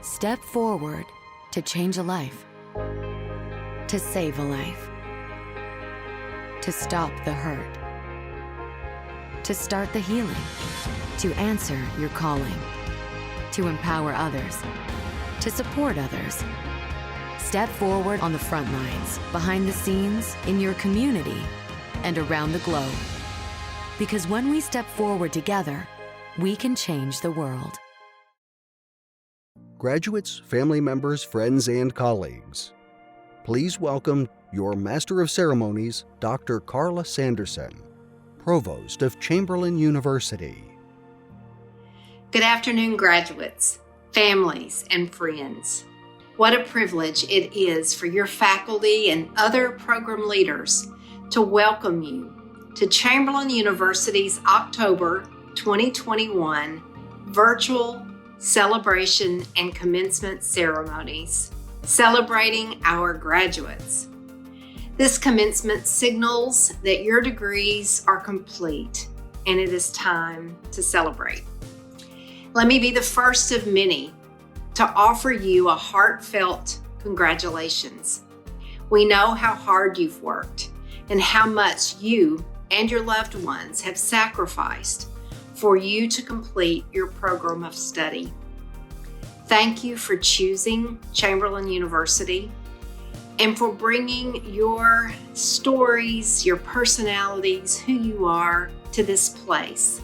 Step forward to change a life, to save a life, to stop the hurt, to start the healing, to answer your calling, to empower others, to support others. Step forward on the front lines, behind the scenes, in your community, and around the globe. Because when we step forward together, we can change the world. Graduates, family members, friends, and colleagues, please welcome your Master of Ceremonies, Dr. Carla Sanderson, Provost of Chamberlain University. Good afternoon, graduates, families, and friends. What a privilege it is for your faculty and other program leaders to welcome you to Chamberlain University's October 2021 virtual celebration and commencement ceremonies, celebrating our graduates. This commencement signals that your degrees are complete and it is time to celebrate. Let me be the first of many to offer you a heartfelt congratulations. We know how hard you've worked and how much you and your loved ones have sacrificed for you to complete your program of study. Thank you for choosing Chamberlain University and for bringing your stories, your personalities, who you are to this place.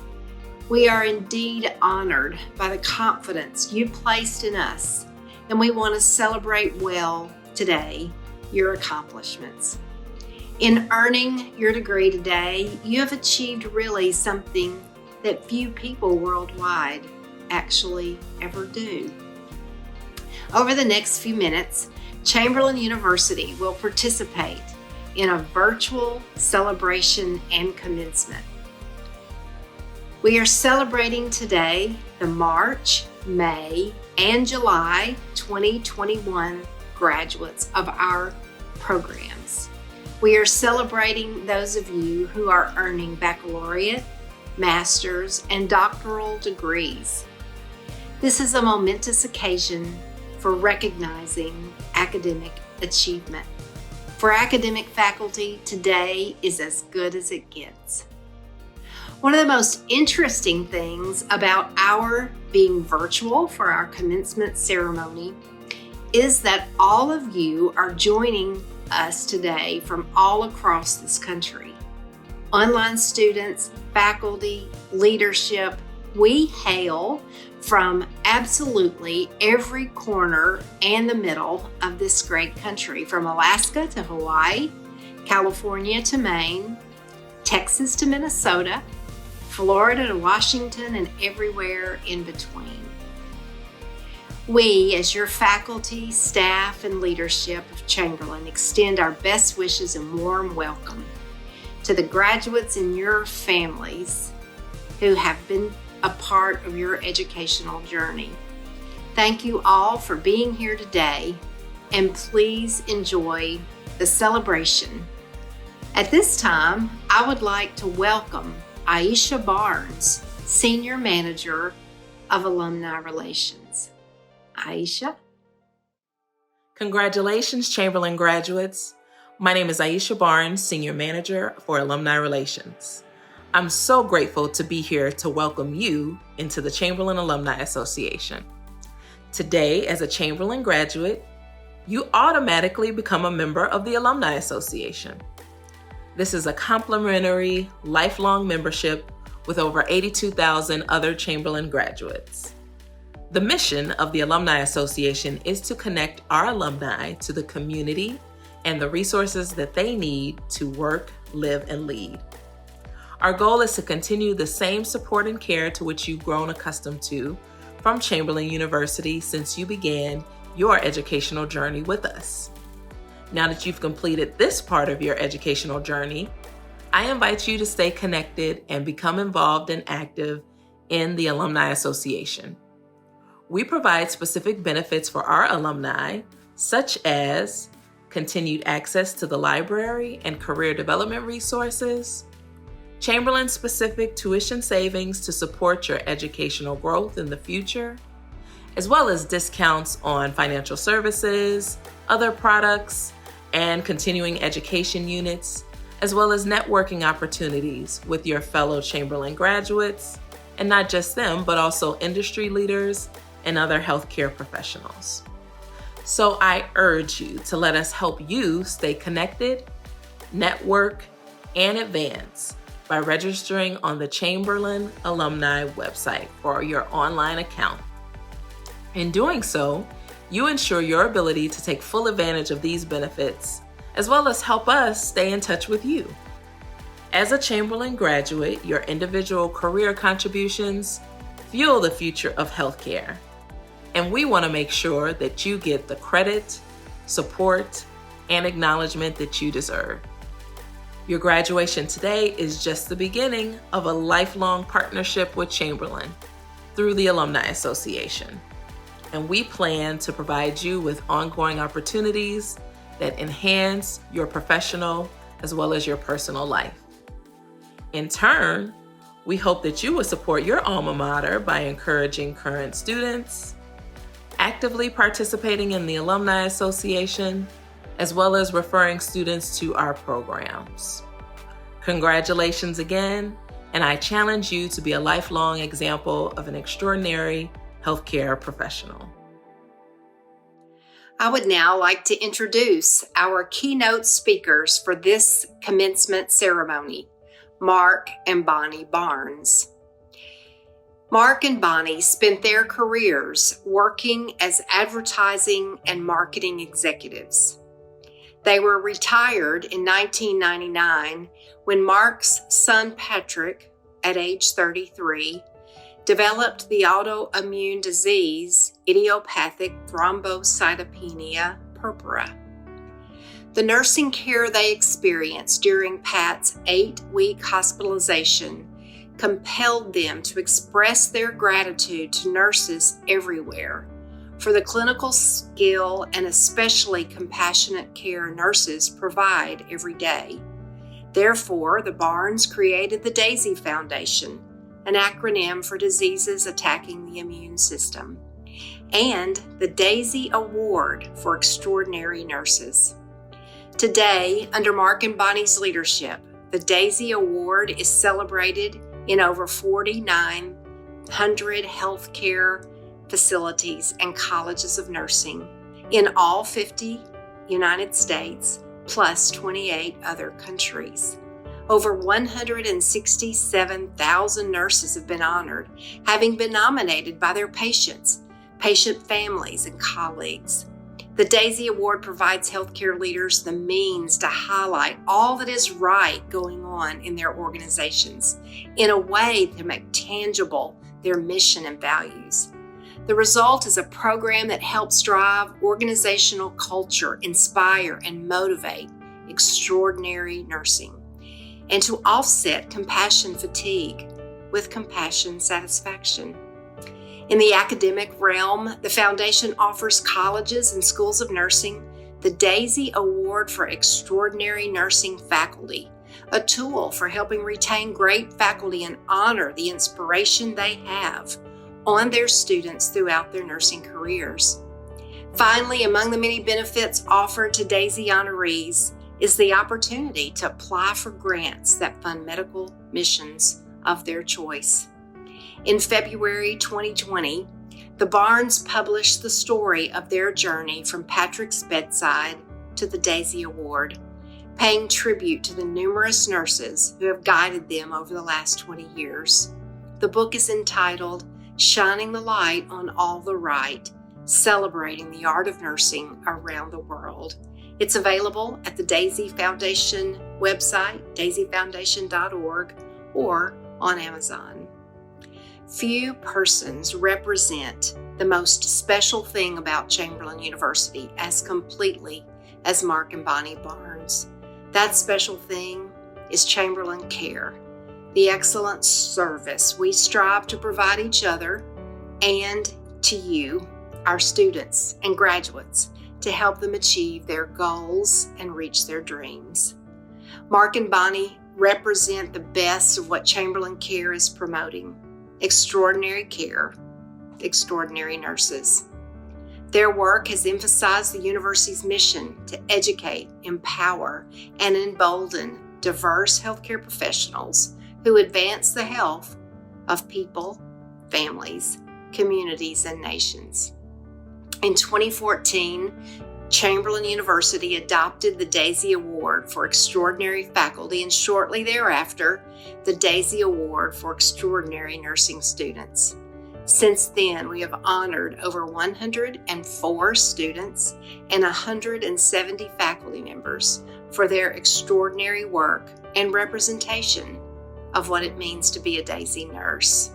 We are indeed honored by the confidence you placed in us, and we want to celebrate well today your accomplishments. In earning your degree today, you have achieved really something that few people worldwide actually ever do. Over the next few minutes, Chamberlain University will participate in a virtual celebration and commencement. We are celebrating today the March, May, and July 2021 graduates of our programs. We are celebrating those of you who are earning baccalaureate, master's, and doctoral degrees. This is a momentous occasion for recognizing academic achievement. For academic faculty, today is as good as it gets. One of the most interesting things about our being virtual for our commencement ceremony is that all of you are joining us today from all across this country. Online students, faculty, leadership, we hail from absolutely every corner and the middle of this great country, from Alaska to Hawaii, California to Maine, Texas to Minnesota, Florida to Washington, and everywhere in between. We, as your faculty, staff, and leadership of Chamberlain, extend our best wishes and warm welcome to the graduates and your families who have been a part of your educational journey. Thank you all for being here today, and please enjoy the celebration. At this time, I would like to welcome Aisha Barnes, Senior Manager of Alumni Relations. Aisha. Congratulations, Chamberlain graduates. My name is Aisha Barnes, Senior Manager for Alumni Relations. I'm so grateful to be here to welcome you into the Chamberlain Alumni Association. Today, as a Chamberlain graduate, you automatically become a member of the Alumni Association. This is a complimentary, lifelong membership with over 82,000 other Chamberlain graduates. The mission of the Alumni Association is to connect our alumni to the community and the resources that they need to work, live, and lead. Our goal is to continue the same support and care to which you've grown accustomed to from Chamberlain University since you began your educational journey with us. Now that you've completed this part of your educational journey, I invite you to stay connected and become involved and active in the Alumni Association. We provide specific benefits for our alumni, such as continued access to the library and career development resources, Chamberlain-specific tuition savings to support your educational growth in the future, as well as discounts on financial services, other products, and continuing education units, as well as networking opportunities with your fellow Chamberlain graduates, and not just them, but also industry leaders and other healthcare professionals. So I urge you to let us help you stay connected, network, and advance by registering on the Chamberlain Alumni website for your online account. In doing so, you ensure your ability to take full advantage of these benefits, as well as help us stay in touch with you. As a Chamberlain graduate, your individual career contributions fuel the future of healthcare, and we want to make sure that you get the credit, support, and acknowledgement that you deserve. Your graduation today is just the beginning of a lifelong partnership with Chamberlain through the Alumni Association, and we plan to provide you with ongoing opportunities that enhance your professional as well as your personal life. In turn, we hope that you will support your alma mater by encouraging current students, actively participating in the Alumni Association, as well as referring students to our programs. Congratulations again, and I challenge you to be a lifelong example of an extraordinary healthcare professional. I would now like to introduce our keynote speakers for this commencement ceremony, Mark and Bonnie Barnes. Mark and Bonnie spent their careers working as advertising and marketing executives. They were retired in 1999 when Mark's son Patrick, at age 33, developed the autoimmune disease idiopathic thrombocytopenia purpura. The nursing care they experienced during Pat's 8-week hospitalization compelled them to express their gratitude to nurses everywhere for the clinical skill and especially compassionate care nurses provide every day. Therefore, the Barnes created the DAISY Foundation, an acronym for diseases attacking the immune system, and the DAISY Award for Extraordinary Nurses. Today, under Mark and Bonnie's leadership, the DAISY Award is celebrated in over 4,900 healthcare facilities and colleges of nursing in all 50 United States, plus 28 other countries. Over 167,000 nurses have been honored, having been nominated by their patients, patient families, and colleagues. The DAISY Award provides healthcare leaders the means to highlight all that is right going on in their organizations in a way to make tangible their mission and values. The result is a program that helps drive organizational culture, inspire, and motivate extraordinary nursing, and to offset compassion fatigue with compassion satisfaction. In the academic realm, the foundation offers colleges and schools of nursing the DAISY Award for Extraordinary Nursing Faculty, a tool for helping retain great faculty and honor the inspiration they have on their students throughout their nursing careers. Finally, among the many benefits offered to DAISY honorees is the opportunity to apply for grants that fund medical missions of their choice. In February 2020, the Barnes published the story of their journey from Patrick's bedside to the DAISY Award, paying tribute to the numerous nurses who have guided them over the last 20 years. The book is entitled Shining the Light on All the Right, Celebrating the Art of Nursing Around the World. It's available at the DAISY Foundation website, daisyfoundation.org, or on Amazon. Few persons represent the most special thing about Chamberlain University as completely as Mark and Bonnie Barnes. That special thing is Chamberlain Care, the excellent service we strive to provide each other and to you, our students and graduates, to help them achieve their goals and reach their dreams. Mark and Bonnie represent the best of what Chamberlain Care is promoting: extraordinary care, extraordinary nurses. Their work has emphasized the university's mission to educate, empower, and embolden diverse healthcare professionals who advance the health of people, families, communities, and nations. In 2014, Chamberlain University adopted the Daisy Award for Extraordinary Faculty, and shortly thereafter, the Daisy Award for Extraordinary Nursing Students. Since then, we have honored over 104 students and 170 faculty members for their extraordinary work and representation of what it means to be a Daisy nurse.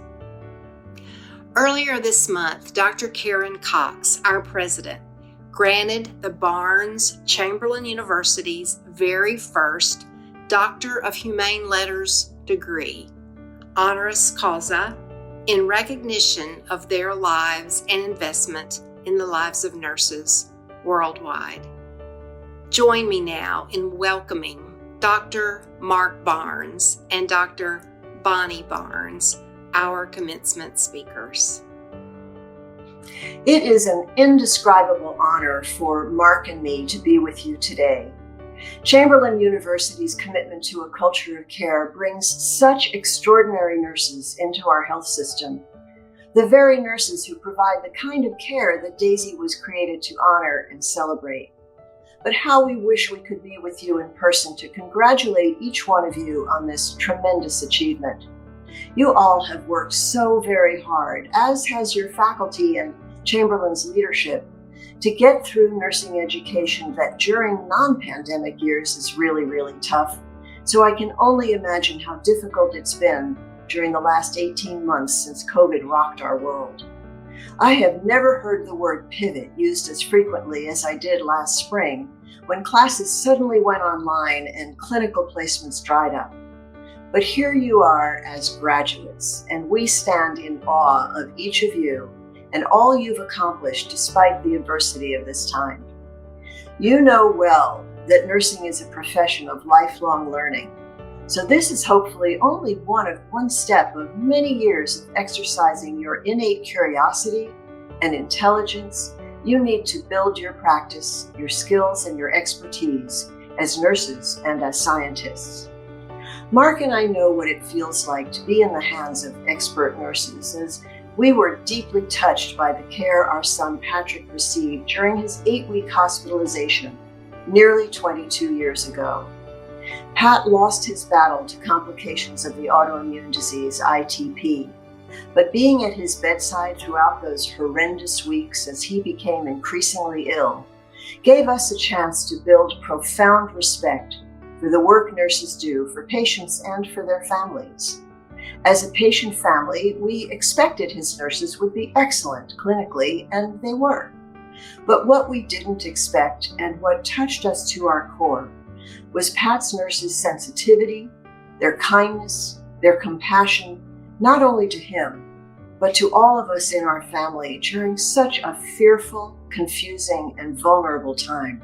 Earlier this month, Dr. Karen Cox, our president, granted the Barnes Chamberlain University's very first Doctor of Humane Letters degree, honoris causa, in recognition of their lives and investment in the lives of nurses worldwide. Join me now in welcoming Dr. Mark Barnes and Dr. Bonnie Barnes, our commencement speakers. It is an indescribable honor for Mark and me to be with you today. Chamberlain University's commitment to a culture of care brings such extraordinary nurses into our health system. The very nurses who provide the kind of care that Daisy was created to honor and celebrate. But how we wish we could be with you in person to congratulate each one of you on this tremendous achievement. You all have worked so very hard, as has your faculty and Chamberlain's leadership, to get through nursing education that during non-pandemic years is really, really tough. So I can only imagine how difficult it's been during the last 18 months since COVID rocked our world. I have never heard the word pivot used as frequently as I did last spring when classes suddenly went online and clinical placements dried up. But here you are as graduates, and we stand in awe of each of you and all you've accomplished despite the adversity of this time. You know well that nursing is a profession of lifelong learning. So this is hopefully only one step of many years of exercising your innate curiosity and intelligence you need to build your practice, your skills, and your expertise as nurses and as scientists. Mark and I know what it feels like to be in the hands of expert nurses, as we were deeply touched by the care our son Patrick received during his 8-week hospitalization nearly 22 years ago. Pat lost his battle to complications of the autoimmune disease ITP, but being at his bedside throughout those horrendous weeks as he became increasingly ill gave us a chance to build profound respect for the work nurses do for patients and for their families. As a patient family, we expected his nurses would be excellent clinically, and they were. But what we didn't expect, and what touched us to our core, was Pat's nurses' sensitivity, their kindness, their compassion, not only to him, but to all of us in our family during such a fearful, confusing, and vulnerable time.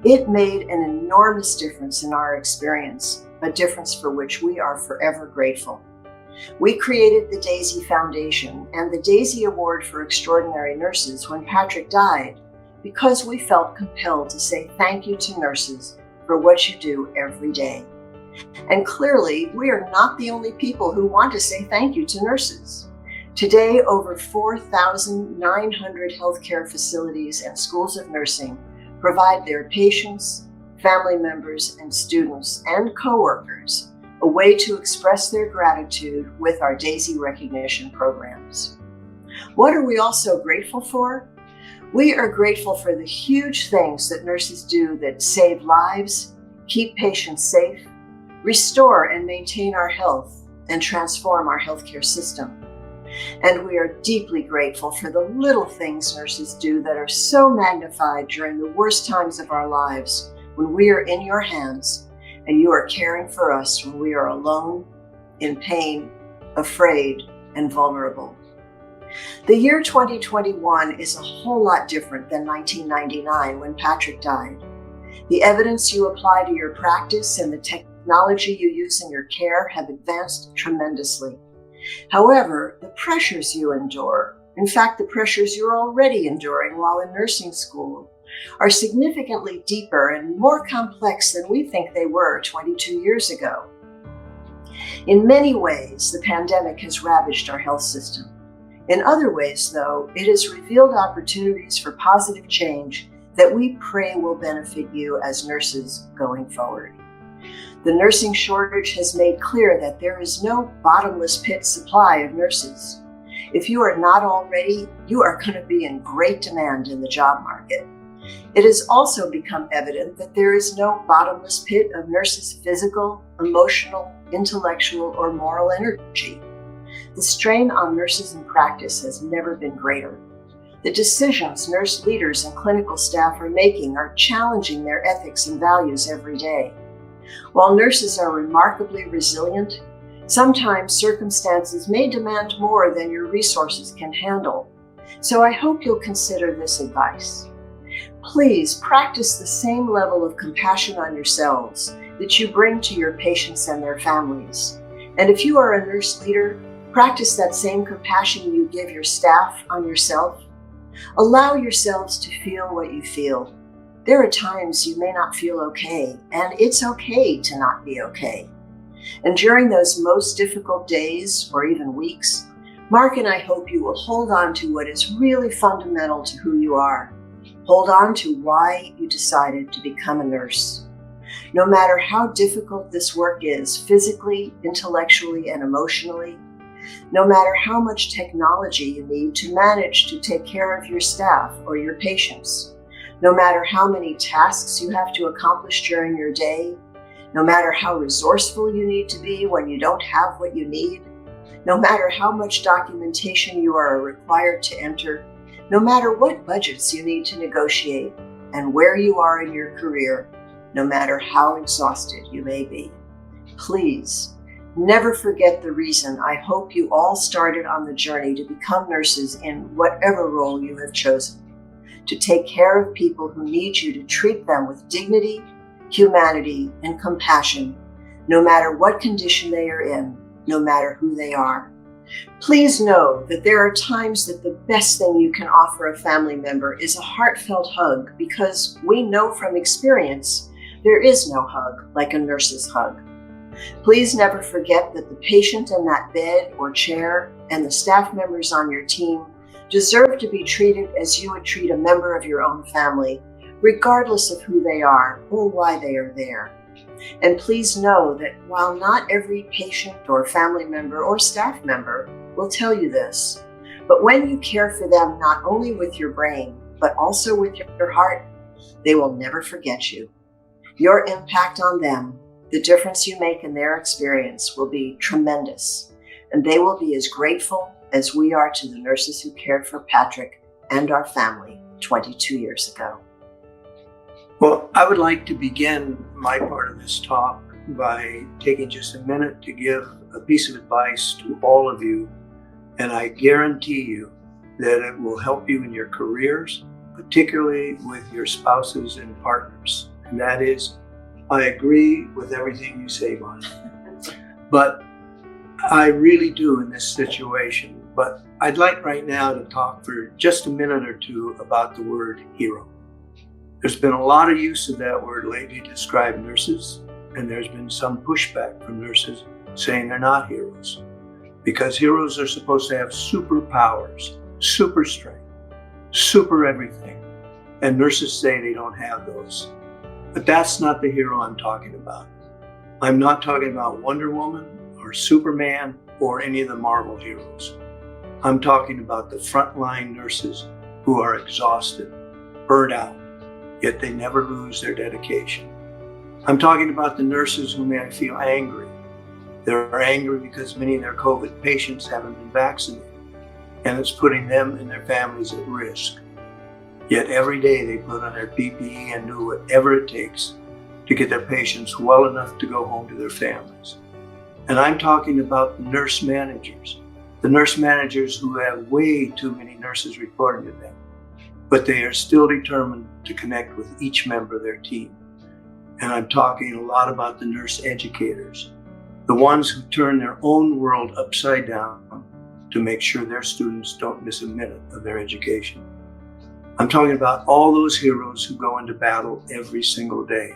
It made an enormous difference in our experience, a difference for which we are forever grateful. We created the Daisy Foundation and the Daisy Award for Extraordinary Nurses when Patrick died because we felt compelled to say thank you to nurses for what you do every day. And clearly, we are not the only people who want to say thank you to nurses. Today, over 4,900 healthcare facilities and schools of nursing provide their patients, family members, and students and coworkers a way to express their gratitude with our Daisy recognition programs. What are we also grateful for? We are grateful for the huge things that nurses do that save lives, keep patients safe, restore and maintain our health, and transform our healthcare system. And we are deeply grateful for the little things nurses do that are so magnified during the worst times of our lives when we are in your hands and you are caring for us when we are alone, in pain, afraid, and vulnerable. The year 2021 is a whole lot different than 1999 when Patrick died. The evidence you apply to your practice and the technology you use in your care have advanced tremendously. However, the pressures you endure, In fact, the pressures you're already enduring while in nursing school are significantly deeper and more complex than we think they were 22 years ago. In many ways, the pandemic has ravaged our health system. In other ways, though, it has revealed opportunities for positive change that we pray will benefit you as nurses going forward. The nursing shortage has made clear that there is no bottomless pit supply of nurses. If you are not already, you are going to be in great demand in the job market. It has also become evident that there is no bottomless pit of nurses' physical, emotional, intellectual, or moral energy. The strain on nurses in practice has never been greater. The decisions nurse leaders and clinical staff are making are challenging their ethics and values every day. While nurses are remarkably resilient, sometimes circumstances may demand more than your resources can handle. So I hope you'll consider this advice. Please practice the same level of compassion on yourselves that you bring to your patients and their families. And if you are a nurse leader, practice that same compassion you give your staff on yourself. Allow yourselves to feel what you feel. There are times you may not feel okay, and it's okay to not be okay. And during those most difficult days, or even weeks, Mark and I hope you will hold on to what is really fundamental to who you are. Hold on to why you decided to become a nurse. No matter how difficult this work is, physically, intellectually, and emotionally, no matter how much technology you need to manage to take care of your staff or your patients, no matter how many tasks you have to accomplish during your day, no matter how resourceful you need to be when you don't have what you need, no matter how much documentation you are required to enter, no matter what budgets you need to negotiate, and where you are in your career, no matter how exhausted you may be. Please, never forget the reason I hope you all started on the journey to become nurses in whatever role you have chosen, to take care of people who need you to treat them with dignity, humanity, and compassion, no matter what condition they are in, no matter who they are. Please know that there are times that the best thing you can offer a family member is a heartfelt hug, because we know from experience there is no hug like a nurse's hug. Please never forget that the patient in that bed or chair and the staff members on your team deserve to be treated as you would treat a member of your own family, regardless of who they are or why they are there. And please know that while not every patient or family member or staff member will tell you this, but when you care for them not only with your brain, but also with your heart, they will never forget you. Your impact on them, the difference you make in their experience, will be tremendous, and they will be as grateful as we are to the nurses who cared for Patrick and our family 22 years ago. Well, I would like to begin my part of this talk by taking just a minute to give a piece of advice to all of you, and I guarantee you that it will help you in your careers, particularly with your spouses and partners. And that is, I agree with everything you say, Bonnie, but I really do in this situation. But I'd like right now to talk for just a minute or two about the word hero. There's been a lot of use of that word lately to describe nurses, and there's been some pushback from nurses saying they're not heroes, because heroes are supposed to have superpowers, super strength, super everything, and nurses say they don't have those. But that's not the hero I'm talking about. I'm not talking about Wonder Woman or Superman or any of the Marvel heroes. I'm talking about the frontline nurses who are exhausted, burnt out, yet they never lose their dedication. I'm talking about the nurses who may feel angry. They're angry because many of their COVID patients haven't been vaccinated, and it's putting them and their families at risk. Yet every day they put on their PPE and do whatever it takes to get their patients well enough to go home to their families. And I'm talking about the nurse managers who have way too many nurses reporting to them, but they are still determined to connect with each member of their team. And I'm talking a lot about the nurse educators, the ones who turn their own world upside down to make sure their students don't miss a minute of their education. I'm talking about all those heroes who go into battle every single day,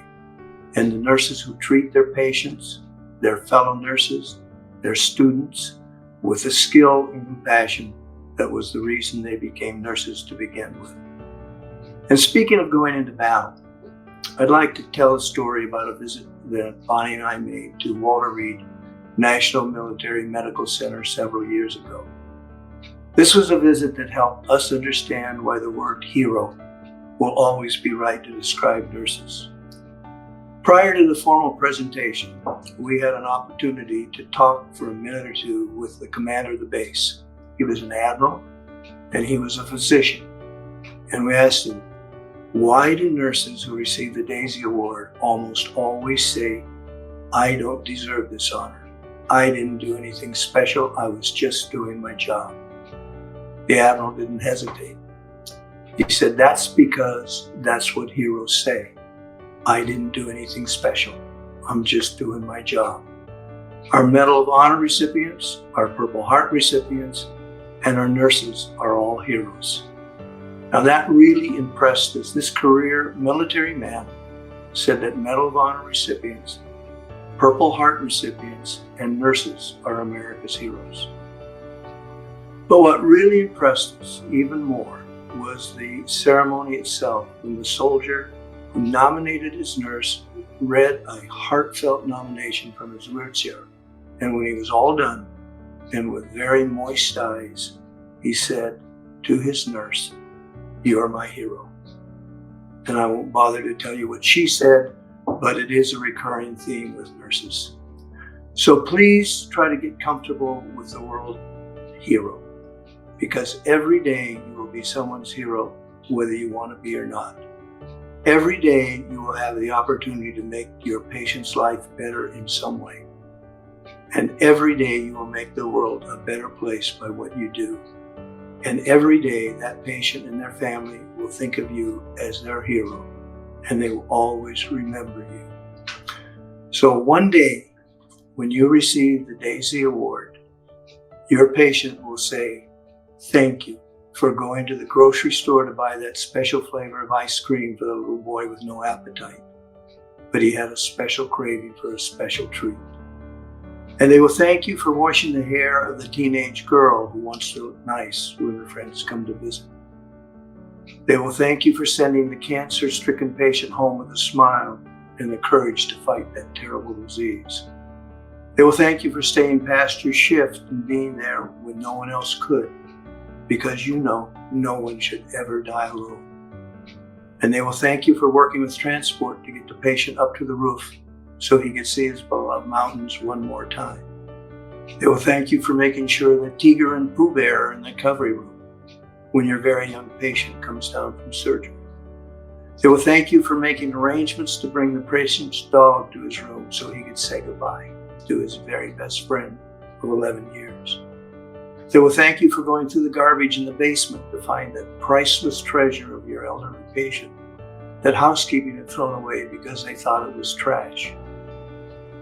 and the nurses who treat their patients, their fellow nurses, their students with the skill and compassion that was the reason they became nurses to begin with. And speaking of going into battle, I'd like to tell a story about a visit that Bonnie and I made to Walter Reed National Military Medical Center several years ago. This was a visit that helped us understand why the word hero will always be right to describe nurses. Prior to the formal presentation, we had an opportunity to talk for a minute or two with the commander of the base. He was an admiral and he was a physician. And we asked him, why do nurses who receive the Daisy Award almost always say, I don't deserve this honor. I didn't do anything special. I was just doing my job. The admiral didn't hesitate. He said, that's because that's what heroes say. I didn't do anything special. I'm just doing my job. Our Medal of Honor recipients, our Purple Heart recipients, and our nurses are all heroes. Now that really impressed us. This career military man said that Medal of Honor recipients, Purple Heart recipients, and nurses are America's heroes. But what really impressed us even more was the ceremony itself, when the soldier who nominated his nurse read a heartfelt nomination from his wheelchair. And when he was all done, and with very moist eyes, he said to his nurse, "You're my hero." And I won't bother to tell you what she said, but it is a recurring theme with nurses. So please try to get comfortable with the word hero, because every day you will be someone's hero, whether you want to be or not. Every day you will have the opportunity to make your patient's life better in some way. And every day you will make the world a better place by what you do. And every day that patient and their family will think of you as their hero, and they will always remember you. So one day, when you receive the Daisy Award, your patient will say, "Thank you for going to the grocery store to buy that special flavor of ice cream for the little boy with no appetite, but he had a special craving for a special treat." And they will thank you for washing the hair of the teenage girl who wants to look nice when her friends come to visit. They will thank you for sending the cancer-stricken patient home with a smile and the courage to fight that terrible disease. They will thank you for staying past your shift and being there when no one else could, because you know no one should ever die alone. And they will thank you for working with transport to get the patient up to the roof so he could see his beloved mountains one more time. They will thank you for making sure that Tiger and Pooh Bear are in the recovery room when your very young patient comes down from surgery. They will thank you for making arrangements to bring the patient's dog to his room so he could say goodbye to his very best friend of 11 years. They will thank you for going through the garbage in the basement to find that priceless treasure of your elderly patient that housekeeping had thrown away because they thought it was trash.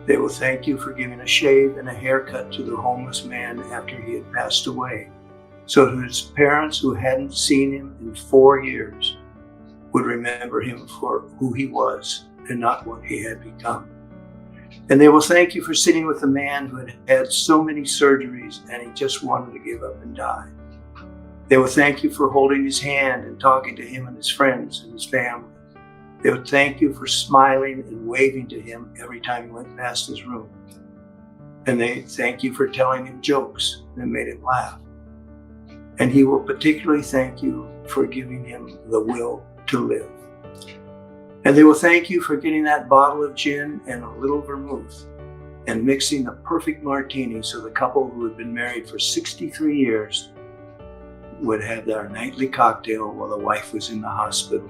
They will thank you for giving a shave and a haircut to the homeless man after he had passed away, so that his parents, who hadn't seen him in 4 years, would remember him for who he was and not what he had become. And they will thank you for sitting with a man who had had so many surgeries and he just wanted to give up and die. They will thank you for holding his hand and talking to him and his friends and his family. They would thank you for smiling and waving to him every time he went past his room. And they thank you for telling him jokes that made him laugh. And he will particularly thank you for giving him the will to live. And they will thank you for getting that bottle of gin and a little vermouth and mixing the perfect martini so the couple who had been married for 63 years would have their nightly cocktail while the wife was in the hospital.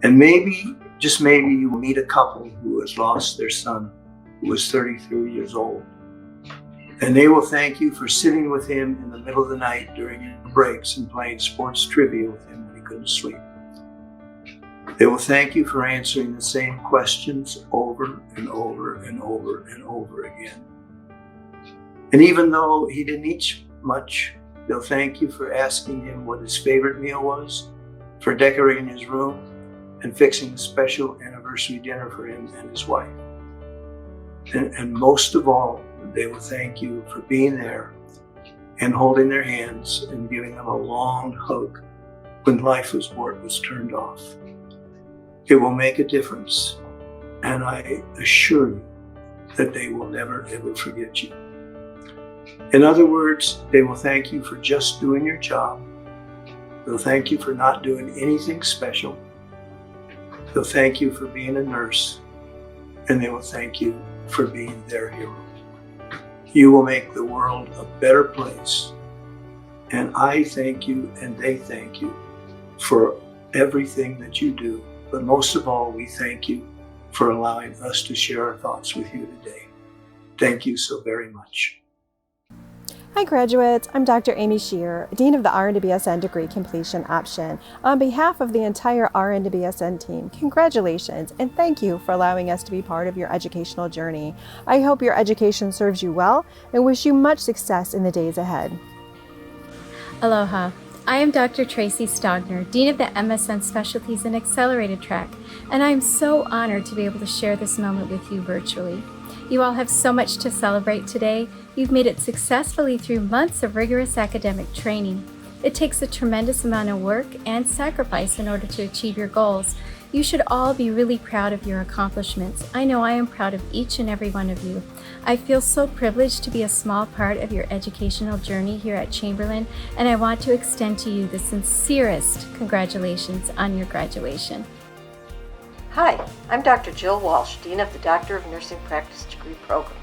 And maybe, just maybe, you will meet a couple who has lost their son, who was 33 years old. And they will thank you for sitting with him in the middle of the night during your breaks and playing sports trivia with him when he couldn't sleep. They will thank you for answering the same questions over and over and over and over again. And even though he didn't eat much, they'll thank you for asking him what his favorite meal was, for decorating his room, and fixing a special anniversary dinner for him and his wife. And most of all, they will thank you for being there and holding their hands and giving them a long hug when life support was turned off. It will make a difference, and I assure you that they will never, ever forget you. In other words, they will thank you for just doing your job. They'll thank you for not doing anything special. They'll thank you for being a nurse, and they will thank you for being their hero. You will make the world a better place, and I thank you and they thank you for everything that you do. But most of all, we thank you for allowing us to share our thoughts with you today. Thank you so very much. Hi graduates, I'm Dr. Amy Shear, Dean of the RN to BSN degree completion option. On behalf of the entire RN to BSN team, congratulations and thank you for allowing us to be part of your educational journey. I hope your education serves you well and wish you much success in the days ahead. Aloha. I am Dr. Tracy Stogner, Dean of the MSN Specialties and Accelerated Track, and I am so honored to be able to share this moment with you virtually. You all have so much to celebrate today. You've made it successfully through months of rigorous academic training. It takes a tremendous amount of work and sacrifice in order to achieve your goals. You should all be really proud of your accomplishments. I know I am proud of each and every one of you. I feel so privileged to be a small part of your educational journey here at Chamberlain, and I want to extend to you the sincerest congratulations on your graduation. Hi, I'm Dr. Jill Walsh, Dean of the Doctor of Nursing Practice degree program.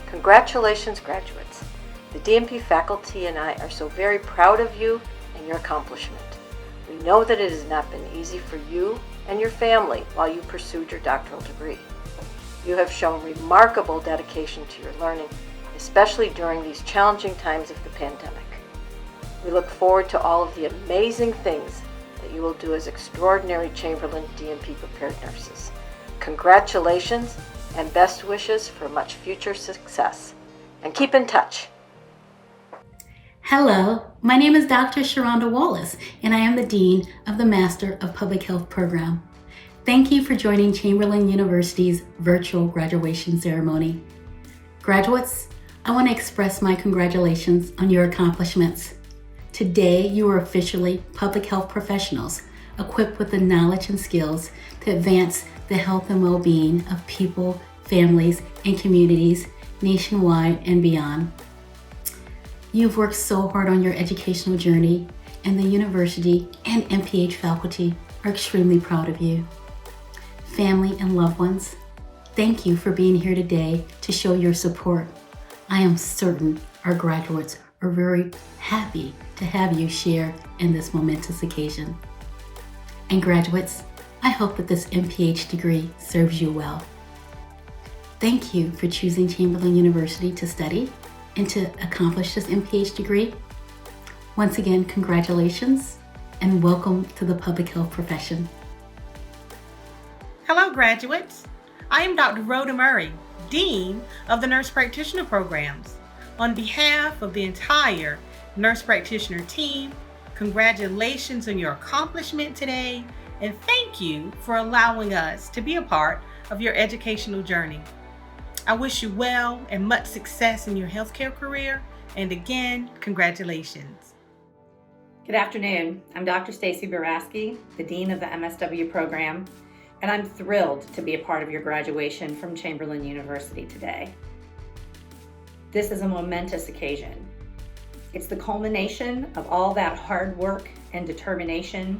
Congratulations, graduates. The DNP faculty and I are so very proud of you and your accomplishment. We know that it has not been easy for you and your family while you pursued your doctoral degree. You have shown remarkable dedication to your learning, especially during these challenging times of the pandemic. We look forward to all of the amazing things that you will do as extraordinary Chamberlain DNP prepared nurses. Congratulations and best wishes for much future success. And keep in touch. Hello, my name is Dr. Sharonda Wallace, and I am the Dean of the Master of Public Health program. Thank you for joining Chamberlain University's virtual graduation ceremony. Graduates, I want to express my congratulations on your accomplishments. Today, you are officially public health professionals, equipped with the knowledge and skills to advance the health and well-being of people, families, and communities nationwide and beyond. You've worked so hard on your educational journey, and the university and MPH faculty are extremely proud of you. Family and loved ones, thank you for being here today to show your support. I am certain our graduates are very happy to have you share in this momentous occasion. And graduates, I hope that this MPH degree serves you well. Thank you for choosing Chamberlain University to study and to accomplish this MPH degree. Once again, congratulations and welcome to the public health profession. Hello, graduates. I am Dr. Rhoda Murray, Dean of the Nurse Practitioner Programs. On behalf of the entire Nurse Practitioner team, congratulations on your accomplishment today, and thank you for allowing us to be a part of your educational journey. I wish you well and much success in your healthcare career, and again, congratulations. Good afternoon. I'm Dr. Stacy Baraski, the Dean of the MSW program, and I'm thrilled to be a part of your graduation from Chamberlain University today. This is a momentous occasion. It's the culmination of all that hard work and determination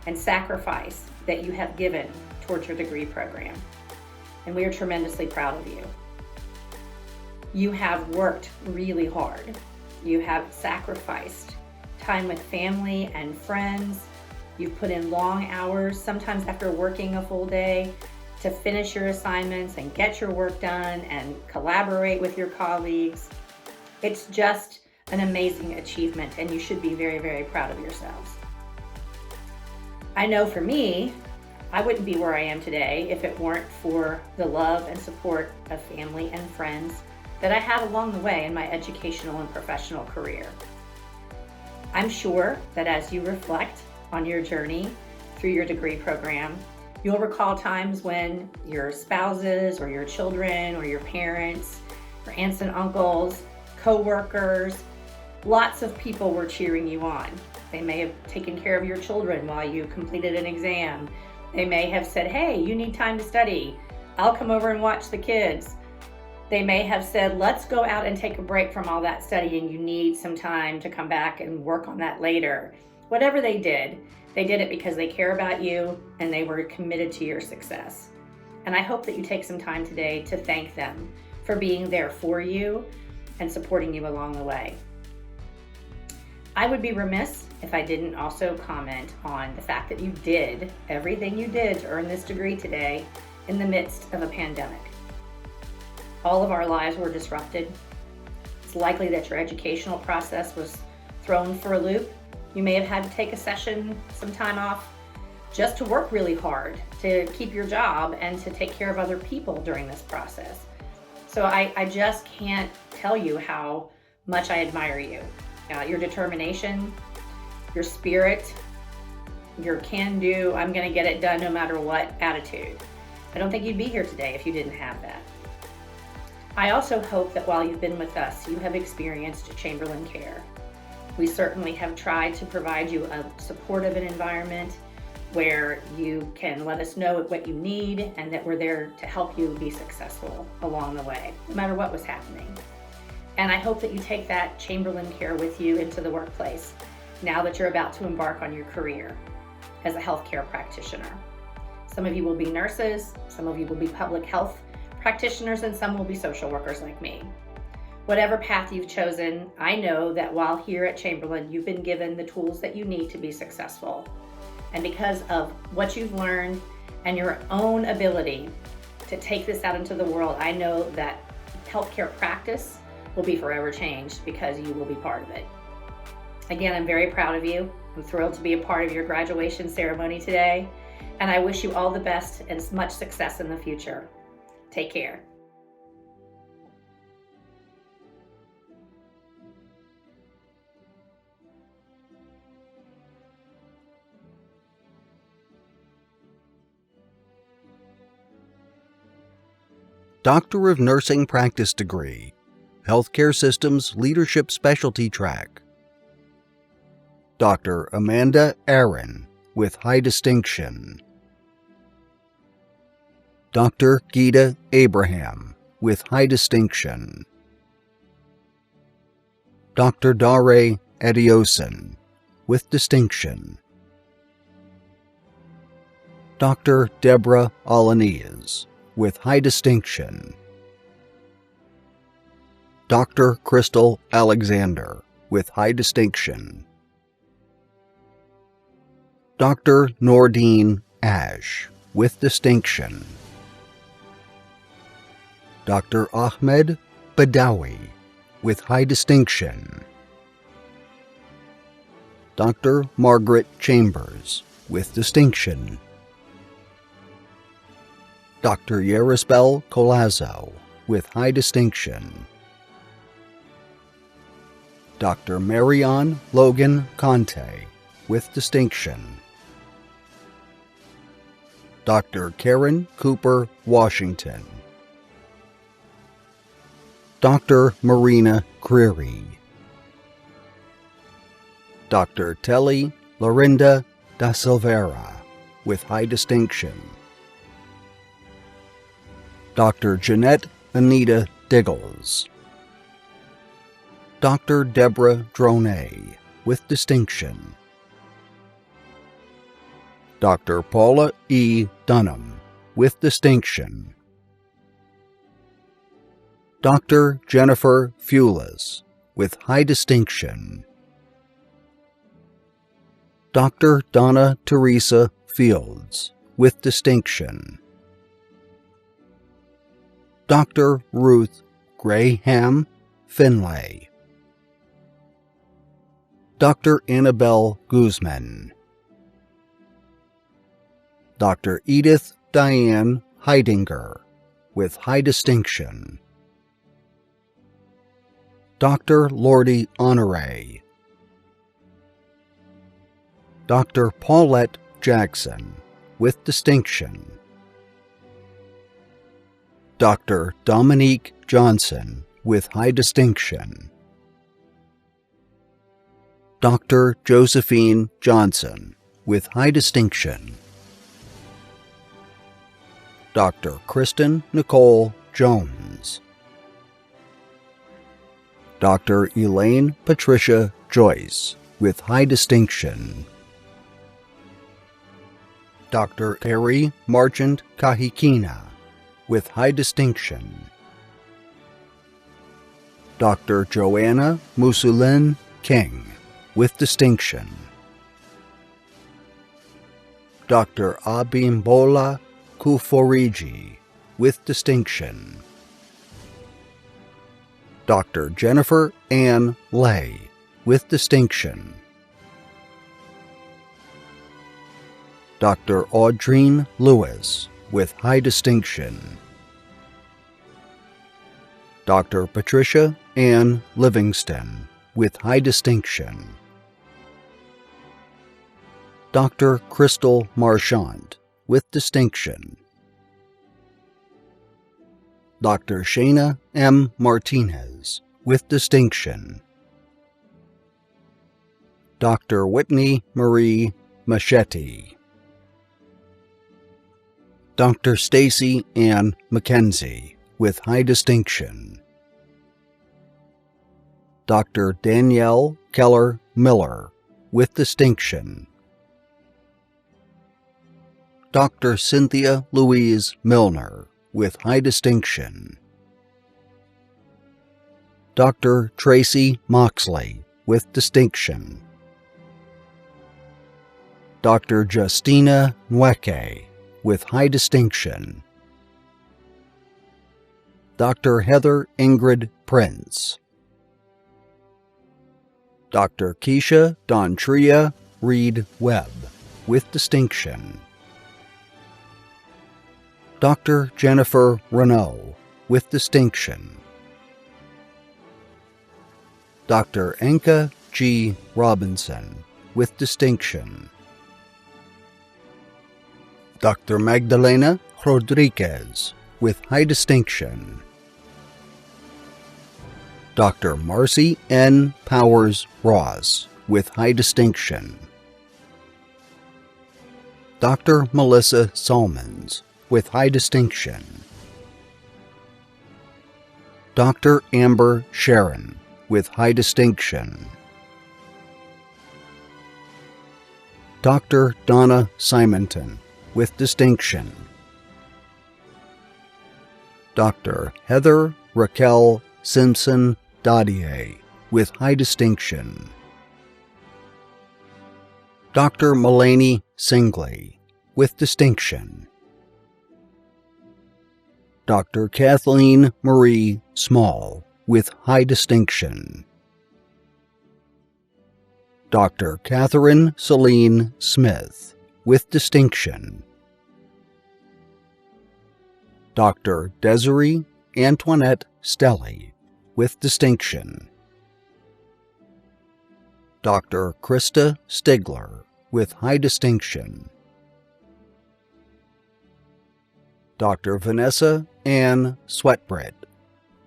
and sacrifice that you have given towards your degree program, and we are tremendously proud of you. You have worked really hard. You have sacrificed time with family and friends. You've put in long hours, sometimes after working a full day, to finish your assignments and get your work done and collaborate with your colleagues. It's just an amazing achievement, and you should be very, very proud of yourselves. I know for me, I wouldn't be where I am today if it weren't for the love and support of family and friends that I had along the way in my educational and professional career. I'm sure that as you reflect on your journey through your degree program, you'll recall times when your spouses or your children or your parents, or aunts and uncles, co-workers, lots of people were cheering you on. They may have taken care of your children while you completed an exam. They may have said, hey, you need time to study. I'll come over and watch the kids. They may have said, let's go out and take a break from all that studying. You need some time to come back and work on that later. Whatever they did it because they care about you and they were committed to your success. And I hope that you take some time today to thank them for being there for you and supporting you along the way. I would be remiss if I didn't also comment on the fact that you did everything you did to earn this degree today in the midst of a pandemic. All of our lives were disrupted. It's likely that your educational process was thrown for a loop. You may have had to take a session, some time off, just to work really hard to keep your job and to take care of other people during this process. So I just can't tell you how much I admire you. Your determination, your spirit, your can-do, I'm gonna get it done no matter what attitude. I don't think you'd be here today if you didn't have that. I also hope that while you've been with us, you have experienced Chamberlain Care. We certainly have tried to provide you a supportive environment where you can let us know what you need and that we're there to help you be successful along the way, no matter what was happening. And I hope that you take that Chamberlain Care with you into the workplace now that you're about to embark on your career as a healthcare practitioner. Some of you will be nurses, some of you will be public health practitioners, and some will be social workers like me. Whatever path you've chosen, I know that while here at Chamberlain, you've been given the tools that you need to be successful. And because of what you've learned and your own ability to take this out into the world, I know that healthcare practice will be forever changed because you will be part of it. Again, I'm very proud of you. I'm thrilled to be a part of your graduation ceremony today, and I wish you all the best and much success in the future. Take care. Doctor of Nursing Practice Degree, Healthcare Systems Leadership Specialty Track. Dr. Amanda Aaron, with high distinction. Dr. Geeta Abraham, with high distinction. Dr. Dare Adioson, with distinction. Dr. Deborah Alaniz, with high distinction. Dr. Crystal Alexander, with high distinction. Dr. Nordine Ash, with distinction. Dr. Ahmed Badawi, with high distinction. Dr. Margaret Chambers, with distinction. Dr. Yerisbel Colazo, with high distinction. Dr. Marion Logan Conte, with distinction. Dr. Karen Cooper Washington. Dr. Marina Creary. Dr. Telly Lorinda da Silveira, with high distinction. Dr. Jeanette Anita Diggles. Dr. Deborah Dronay, with distinction. Dr. Paula E. Dunham, with distinction. Dr. Jennifer Fulis, with high distinction. Dr. Donna Teresa Fields, with distinction. Dr. Ruth Graham Finlay. Dr. Annabelle Guzman. Dr. Edith Diane Heidinger, with high distinction. Dr. Lordy Honore, Dr. Paulette Jackson, with distinction. Dr. Dominique Johnson, with high distinction. Dr. Josephine Johnson, with high distinction. Dr. Kristen Nicole Jones. Dr. Elaine Patricia Joyce, with high distinction. Dr. Perry Marchant Kahikina, with high distinction. Dr. Joanna Musulin King, with distinction. Dr. Abimbola Kuforiji, with distinction. Dr. Jennifer Ann Lay, with distinction. Dr. Audrine Lewis, with high distinction. Dr. Patricia Ann Livingston, with high distinction. Dr. Crystal Marchant, with distinction. Dr. Shana M. Martinez, with distinction. Dr. Whitney Marie Machete. Dr. Stacy Ann McKenzie, with high distinction. Dr. Danielle Keller Miller, with distinction. Dr. Cynthia Louise Milner, with high distinction. Dr. Tracy Moxley, with distinction. Dr. Justina Nweke, with high distinction. Dr. Heather Ingrid Prince. Dr. Keisha Dontria Reed Webb, with distinction. Dr. Jennifer Renault, with distinction. Dr. Enka G. Robinson, with distinction. Dr. Magdalena Rodriguez, with high distinction. Dr. Marcy N. Powers Ross, with high distinction. Dr. Melissa Salmons, with high distinction. Dr. Amber Sharon, with high distinction. Dr. Donna Simonton, with distinction. Dr. Heather Raquel Simpson Dadier, with high distinction. Dr. Mulaney Singley, with distinction. Dr. Kathleen Marie Small, with high distinction. Dr. Catherine Celine Smith, with distinction. Dr. Desiree Antoinette Stelly, with distinction. Dr. Krista Stigler, with high distinction. Dr. Vanessa Ann Sweatbread,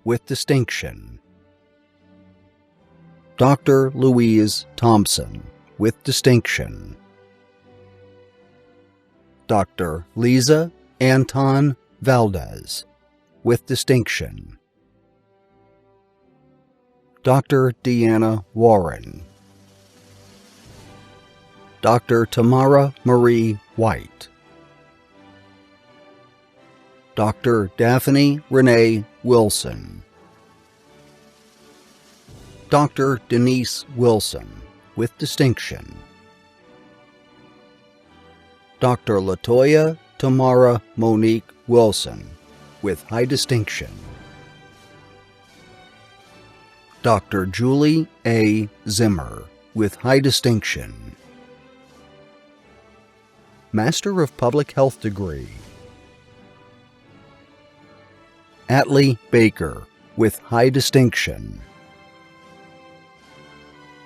with distinction. Dr. Louise Thompson, with distinction. Dr. Lisa Anton Valdez, with distinction. Dr. Deanna Warren. Dr. Tamara Marie White. Dr. Daphne Renee Wilson. Dr. Denise Wilson, with distinction. Dr. Latoya Tamara Monique Wilson, with high distinction. Dr. Julie A. Zimmer, with high distinction. Master of Public Health degree. Atlee Baker, with high distinction.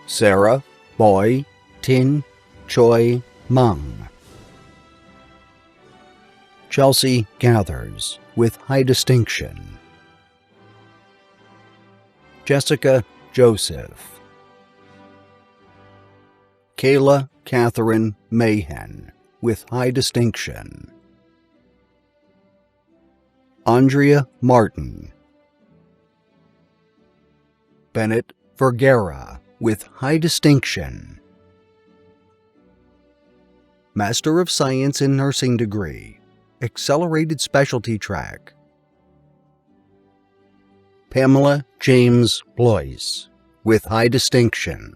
Sarah Boy Tin Choi Mung. Chelsea Gathers with high distinction. Jessica Joseph. Kayla Catherine Mahan with high distinction. Andrea Martin. Bennett Vergara with high distinction. Master of Science in Nursing degree, Accelerated Specialty Track. Pamela James Blois with high distinction.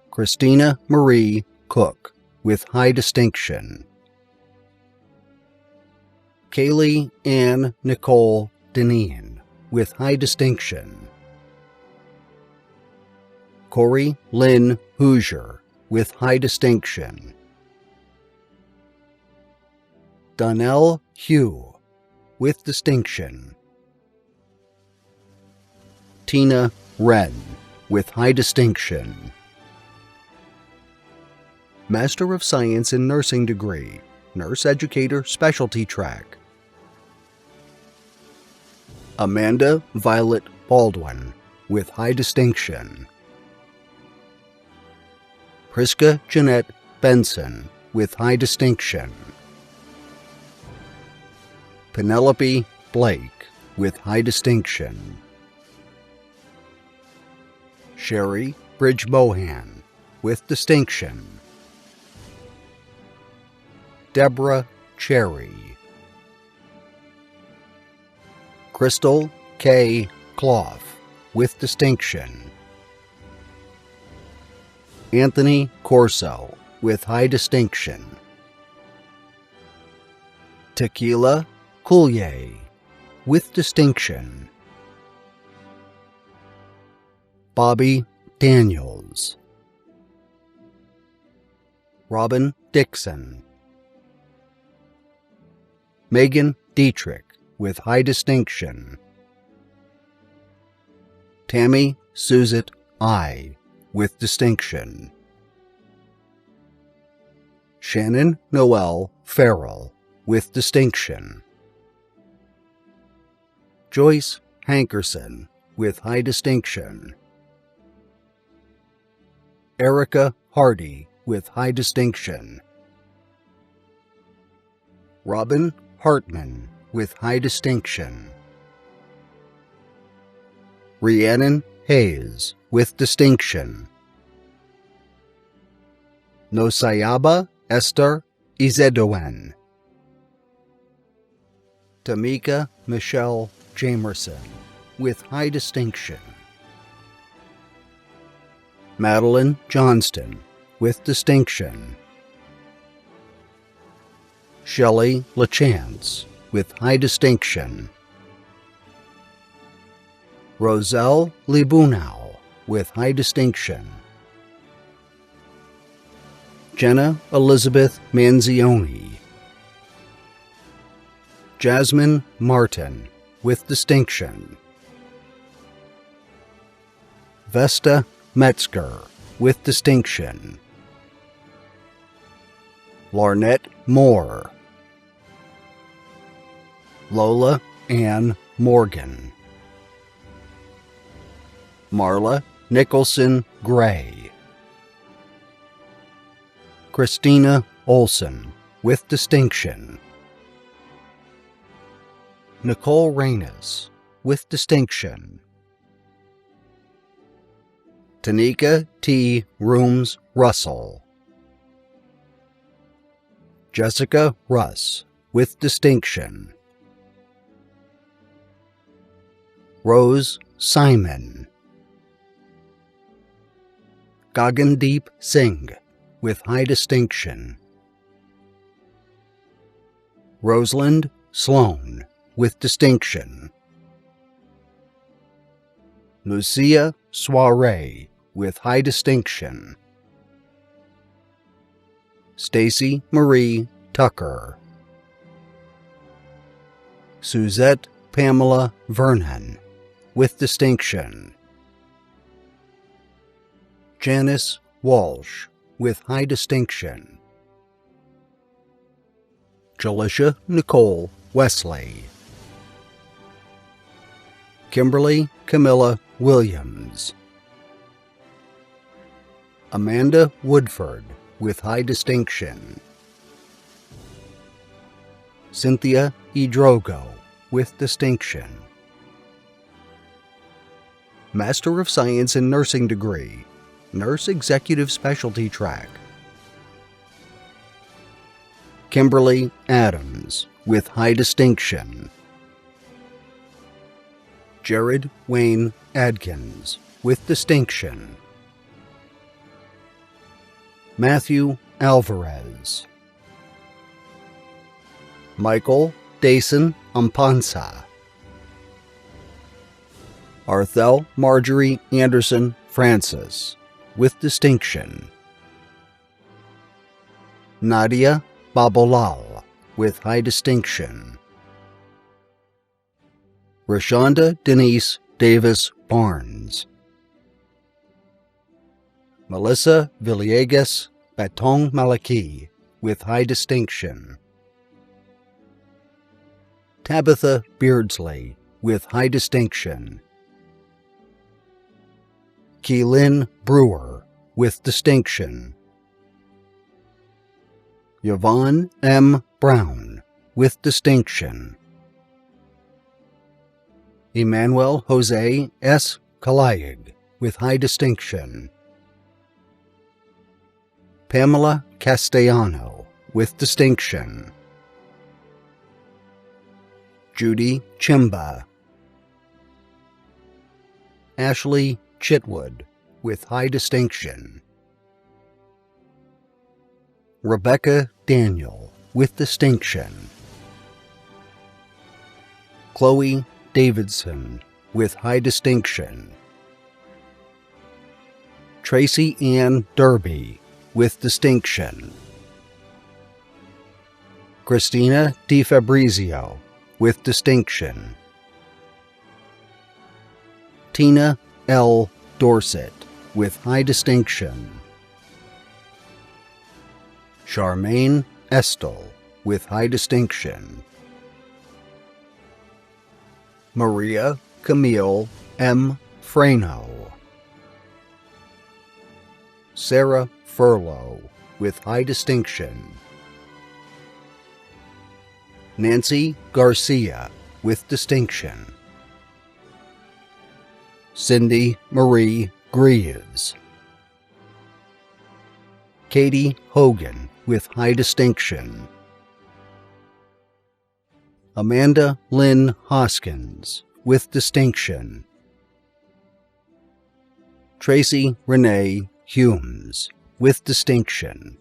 Christina Marie Cook with high distinction. Kaylee Ann Nicole Deneen with high distinction. Corey Lynn Hoosier with high distinction. Donnell Hugh with distinction. Tina Wren with high distinction. Master of Science in Nursing degree, Nurse Educator Specialty Track. Amanda Violet Baldwin with high distinction. Priska Jeanette Benson with high distinction. Penelope Blake with high distinction. Sherry Bridge Bohan with distinction. Deborah Cherry. Crystal K. Clough with distinction. Anthony Corso with high distinction. Tequila Coulier with distinction. Bobby Daniels. Robin Dixon. Megan Dietrich with high distinction. Tammy Suzette I with distinction. Shannon Noel Farrell with distinction. Joyce Hankerson with high distinction. Erica Hardy with high distinction. Robin Hartman with high distinction. Rhiannon Hayes with distinction. Nosayaba Esther Izedowen. Tamika Michelle Jamerson with high distinction. Madeline Johnston with distinction. Shelley LaChance with high distinction. Roselle Libunau with high distinction. Jenna Elizabeth Manzioni. Jasmine Martin with distinction. Vesta Metzger with distinction. Larnette Moore. Lola Ann Morgan. Marla Nicholson Gray. Christina Olson with distinction. Nicole Reynes with distinction. Tanika T. Rooms Russell. Jessica Russ with distinction. Rose Simon. Gagandeep Singh with high distinction. Rosalind Sloan with distinction. Lucia Soiree with high distinction. Stacy Marie Tucker. Suzette Pamela Vernon with distinction. Janice Walsh, with high distinction. Jalisha Nicole Wesley. Kimberly Camilla Williams. Amanda Woodford, with high distinction. Cynthia Idrogo, with distinction. Master of Science in Nursing degree, Nurse Executive Specialty Track. Kimberly Adams, with high distinction. Jared Wayne Adkins, with distinction. Matthew Alvarez. Michael Dason Ampansa. Arthel Marjorie Anderson Francis, with distinction. Nadia Babolal, with high distinction. Rashonda Denise Davis Barnes. Melissa Villegas Batong Malaki, with high distinction. Tabitha Beardsley, with high distinction. Keelan Brewer, with distinction. Yvonne M. Brown, with distinction. Emmanuel Jose S. Kalayig, with high distinction. Pamela Castellano, with distinction. Judy Chimba. Ashley Chitwood, with high distinction. Rebecca Daniel, with distinction. Chloe Davidson, with high distinction. Tracy Ann Derby, with distinction. Christina DiFabrizio, with distinction. Tina L. Dorset, with high distinction. Charmaine Estel, with high distinction. Maria Camille M. Frano. Sarah Furlow, with high distinction. Nancy Garcia, with distinction. Cindy Marie Greaves. Katie Hogan, with high distinction. Amanda Lynn Hoskins, with distinction. Tracy Renee Humes, with distinction.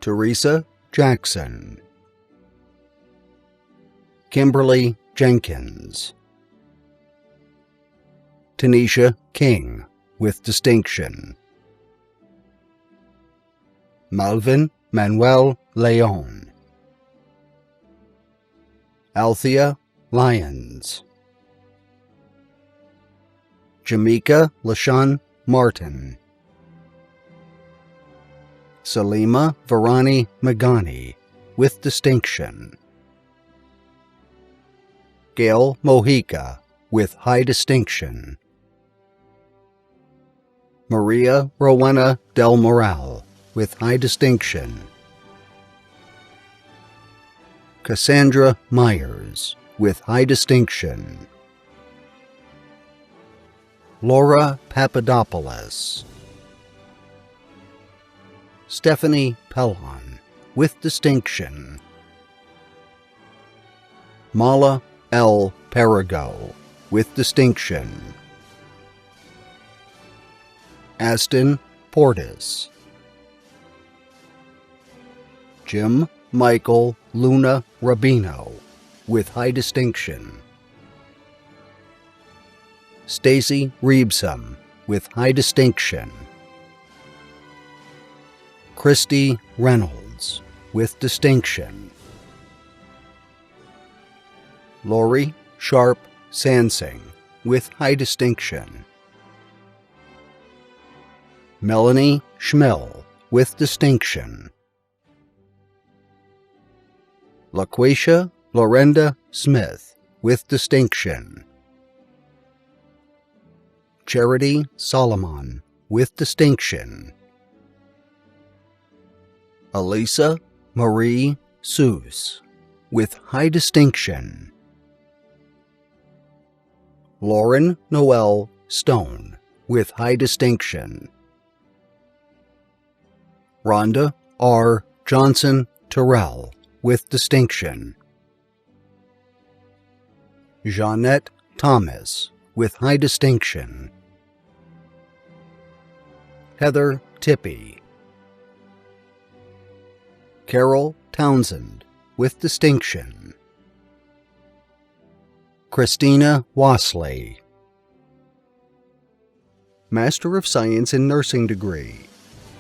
Teresa Jackson. Kimberly Jenkins. Tanisha King, with distinction. Malvin Manuel Leon. Althea Lyons. Jamaica LaShawn Martin. Salima Varani Magani, with distinction. Gail Mojica, with high distinction. Maria Rowena Del Moral, with high distinction. Cassandra Myers, with high distinction. Laura Papadopoulos. Stephanie Pellon, with distinction. Mala L. Perigo, with distinction. Aston Portis. Jim Michael Luna Rabino, with high distinction. Stacy Reebsum, with high distinction. Christy Reynolds, with distinction. Lori Sharp Sansing, with high distinction. Melanie Schmell, with distinction. LaQuisha Lorenda Smith, with distinction. Charity Solomon, with distinction. Elisa Marie Seuss, with high distinction. Lauren Noel Stone, with high distinction. Rhonda R. Johnson Terrell, with distinction. Jeanette Thomas, with high distinction. Heather Tippy. Carol Townsend, with distinction. Christina Wasley. Master of Science in Nursing degree,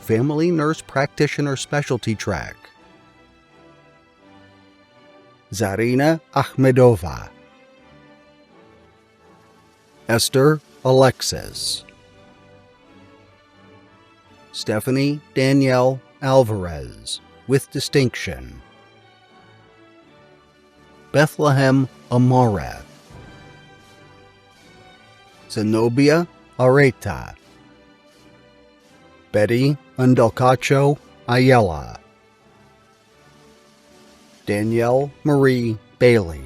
Family Nurse Practitioner Specialty Track. Zarina Akhmedova. Esther Alexis. Stephanie Danielle Alvarez, with distinction. Bethlehem Amara. Zenobia Areta. Betty Undalcacho Ayala. Danielle Marie Bailey.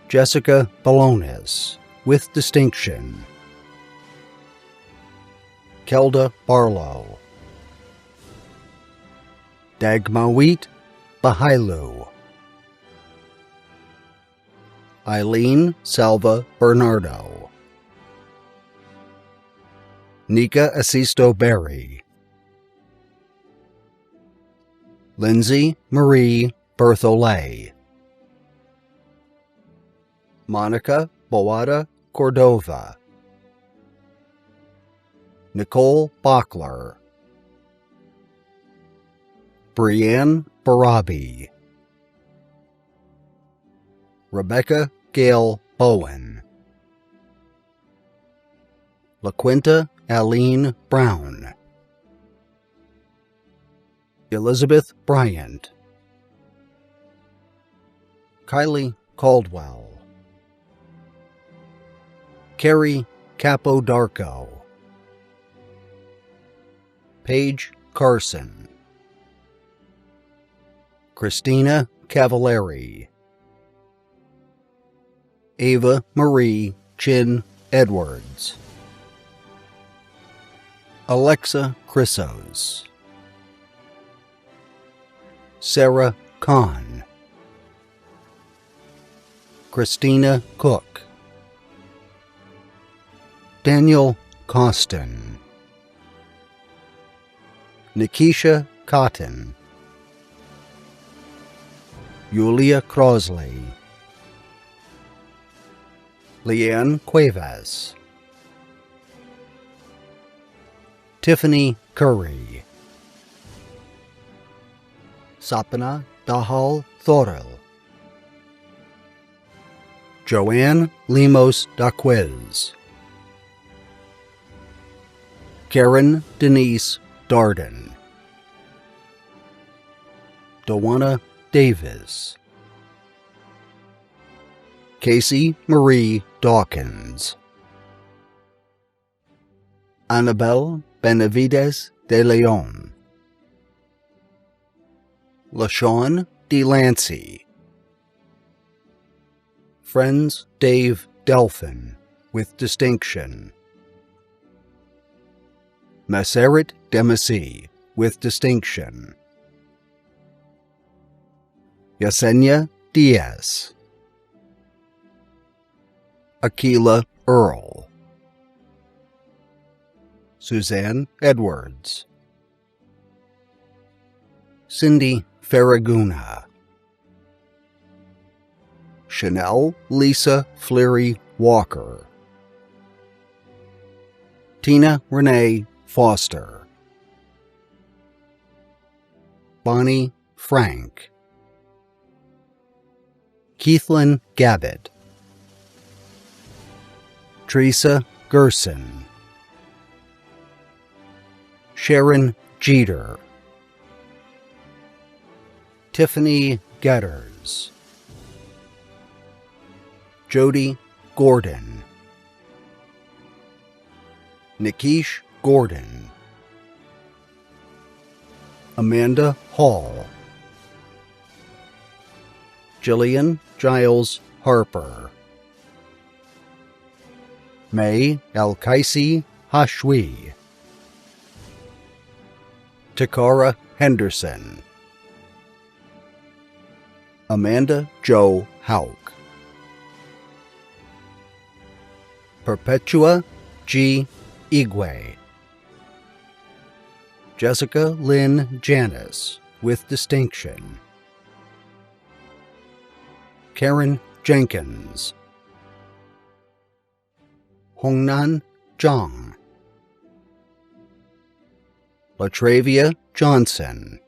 Jessica Balonis, with distinction. Kelda Barlow. Dagmawit Bahailu. Eileen Salva Bernardo. Nika Asisto Berry. Lindsay Marie Berthollet. Monica Boada Cordova. Nicole Bachler. Brianne Barabi. Rebecca Gail Bowen. LaQuinta Aline Brown. Elizabeth Bryant. Kylie Caldwell. Carrie Capodarco. Paige Carson. Christina Cavallari. Ava Marie Chin Edwards. Alexa Chrysos. Sarah Kahn. Christina Cook. Daniel Costin. Nikisha Cotton. Yulia Crosley. Leanne Cuevas. Tiffany Curry. Sapana Dahal Thorel. Joanne Limos Daquiz. Karen Denise Darden. Dawana Davis. Casey Marie Dawkins. Annabelle Benavides de Leon. LaShawn DeLancey. Friends Dave Delphin, with distinction. Maseret Demasi, with distinction. Yesenia Diaz. Akila Earl. Suzanne Edwards. Cindy Farraguna. Chanel Lisa Fleary Walker. Tina Renee Foster. Bonnie Frank. Keithlyn Gabbett. Teresa Gerson. Sharon Jeter, Tiffany Getters, Jody Gordon, Nikish Gordon, Amanda Hall, Jillian Giles Harper, May Al-Kaisi Hashwi, Takara Henderson, Amanda Jo Hauk, Perpetua G. Igwe, Jessica Lynn Janis with distinction, Karen Jenkins, Hongnan Zhang, Latravia Johnson,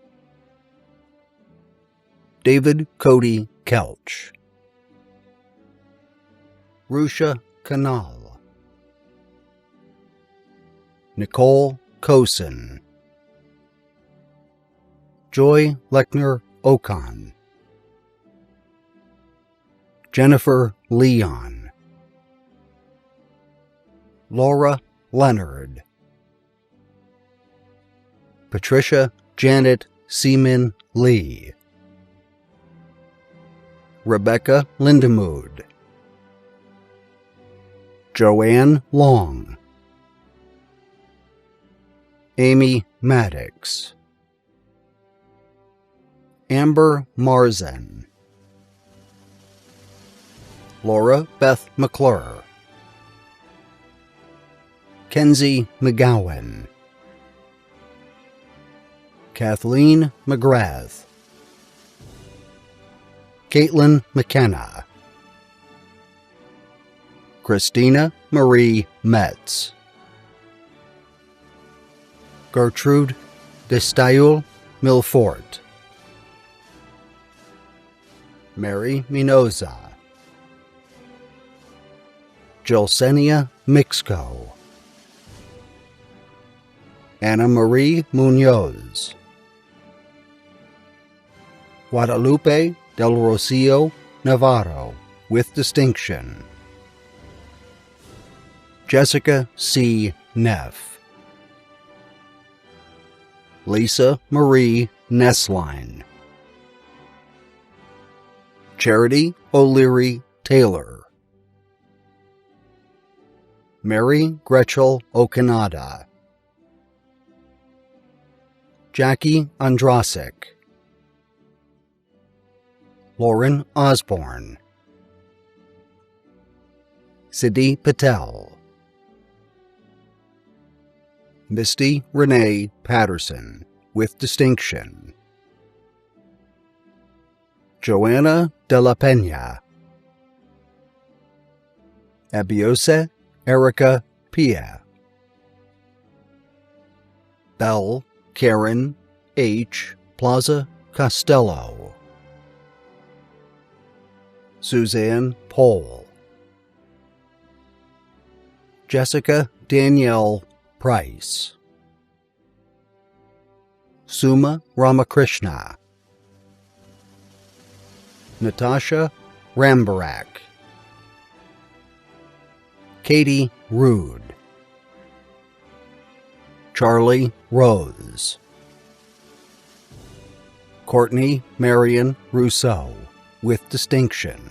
David Cody Kelch, Rusha Kanal, Nicole Kosen, Joy Lechner Okan, Jennifer Leon, Laura Leonard, Patricia Janet Seaman Lee, Rebecca Lindemood, Joanne Long, Amy Maddox, Amber Marzan, Laura Beth McClure, Kenzie McGowan, Kathleen McGrath, Caitlin McKenna, Christina Marie Metz, Gertrude Destail Milfort, Mary Minoza, Jolsenia Mixco, Anna Marie Munoz, Guadalupe del Rocio Navarro with distinction, Jessica C. Neff, Lisa Marie Nessline, Charity O'Leary Taylor, Mary Gretchel Okanada, Jackie Andrasik, Lauren Osborne, Siddhi Patel, Misty Renee Patterson with distinction, Joanna de la Peña, Abiose Erica Pia, Belle Karen H. Plaza Costello, Suzanne Pohl, Jessica Danielle Price, Suma Ramakrishna, Natasha Rambarak, Katie Rude, Charlie Rose, Courtney Marion Rousseau with distinction,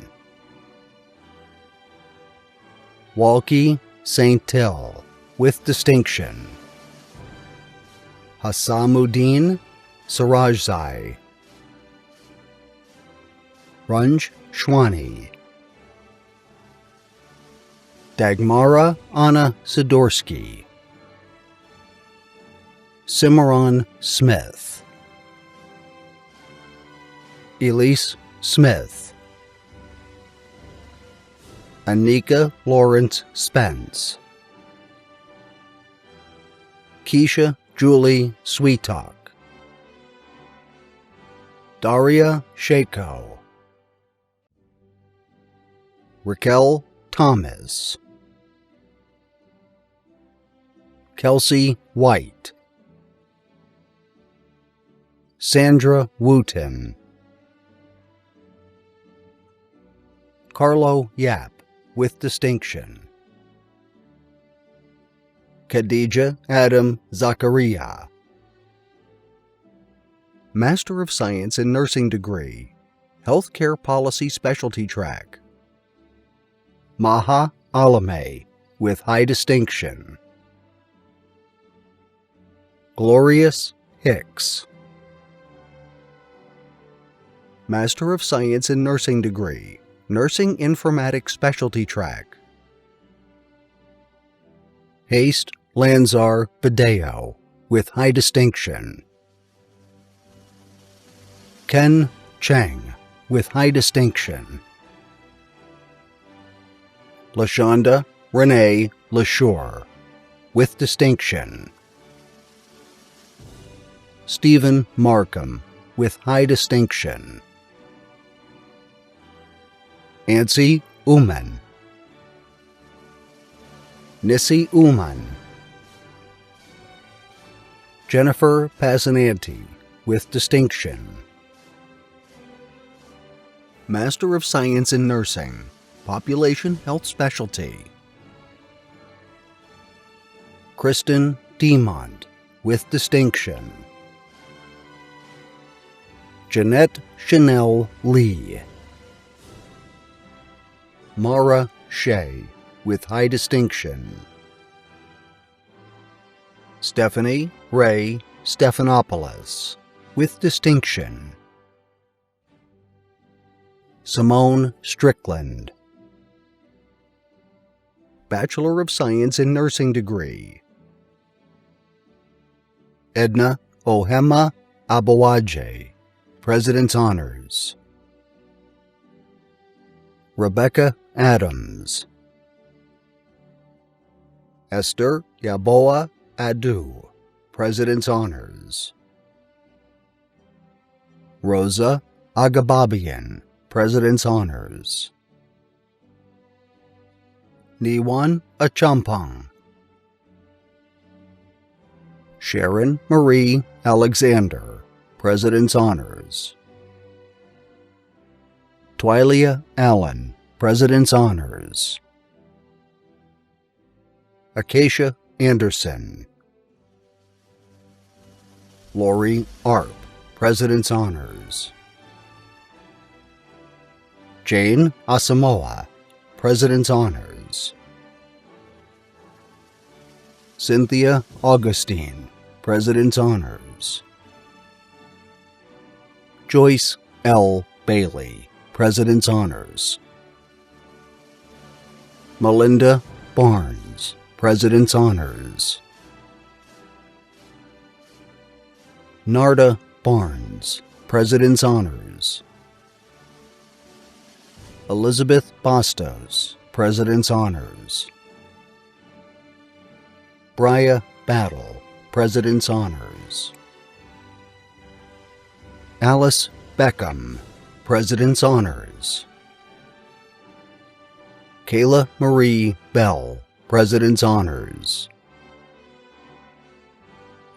Walkie St. Till with distinction, Hassamuddin Sarajzai, Runj Shwani, Dagmara Anna Sidorsky, Cimarron Smith, Elise Smith, Anika Lawrence Spence, Keisha Julie Sweetalk, Daria Shako, Raquel Thomas, Kelsey White, Sandra Wooten. Carlo Yap, with distinction. Khadija Adam Zakaria. Master of Science in Nursing degree, Healthcare Policy Specialty Track. Maha Alumni, with high distinction. Glorious Hicks. Master of Science in Nursing degree, Nursing Informatics Specialty Track. Haste Lanzar Video, with high distinction. Ken Cheng, with high distinction. Lashonda Renee LaShore, with distinction. Stephen Markham, with high distinction. Nancy Uman. Nissi Uman. Jennifer Pasananti, with distinction. Master of Science in Nursing, Population Health Specialty. Kristen Demont, with distinction. Jeanette Chanel Lee. Mara Shea, with high distinction. Stephanie Ray Stephanopoulos, with distinction. Simone Strickland. Bachelor of Science in Nursing degree. Edna Ohema Abawaje, President's Honors. Rebecca Adams. Esther Yaboa Adu, President's Honors. Rosa Agababian, President's Honors. Niwan Achampong. Sharon Marie Alexander, President's Honors. Twylia Allen, President's Honors. Acacia Anderson. Lori Arp, President's Honors. Jane Asamoah, President's Honors. Cynthia Augustine, President's Honors. Joyce L. Bailey, President's Honors. Melinda Barnes, President's Honors. Narda Barnes, President's Honors. Elizabeth Bastos, President's Honors. Bria Battle, President's Honors. Alice Beckham, President's Honors. Kayla Marie Bell, President's Honors.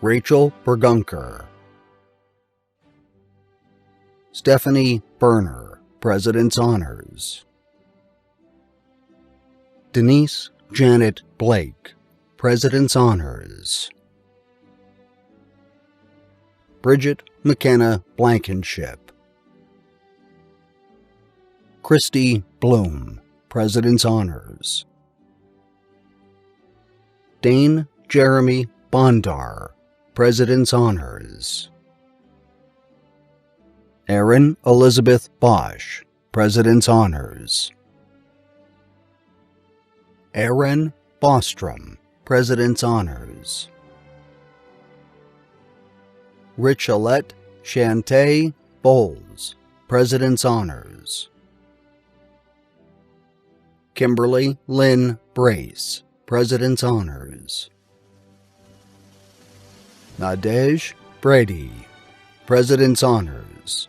Rachel Bergunker. Stephanie Berner, President's Honors. Denise Janet Blake, President's Honors. Bridget McKenna Blankenship. Christy Bloom, President's Honors. Dane Jeremy Bondar, President's Honors. Erin Elizabeth Bosch, President's Honors. Erin Bostrom, President's Honors. Richelette Shantay Bowles, President's Honors. Kimberly Lynn Brace, President's Honors. Nadej Brady, President's Honors.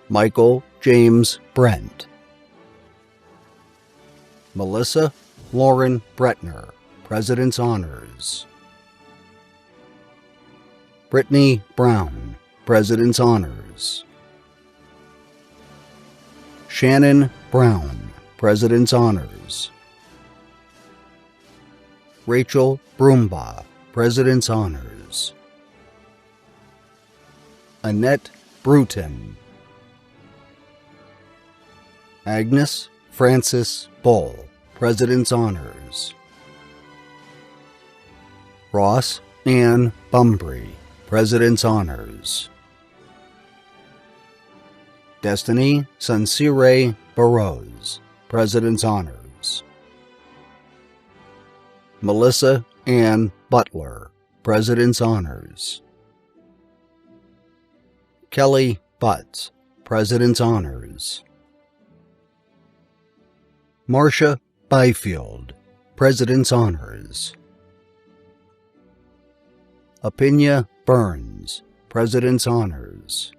Michael James Brent. Melissa Lauren Bretner, President's Honors. Brittany Brown, President's Honors. Shannon Brown, President's Honors. Rachel Broomba, President's Honors. Annette Bruton. Agnes Francis Bull, President's Honors. Ross Ann Bumbry, President's Honors. Destiny Sansire Burrows, President's Honors. Melissa Ann Butler, President's Honors. Kelly Butts, President's Honors. Marcia Byfield, President's Honors. Apinya Burns, President's Honors.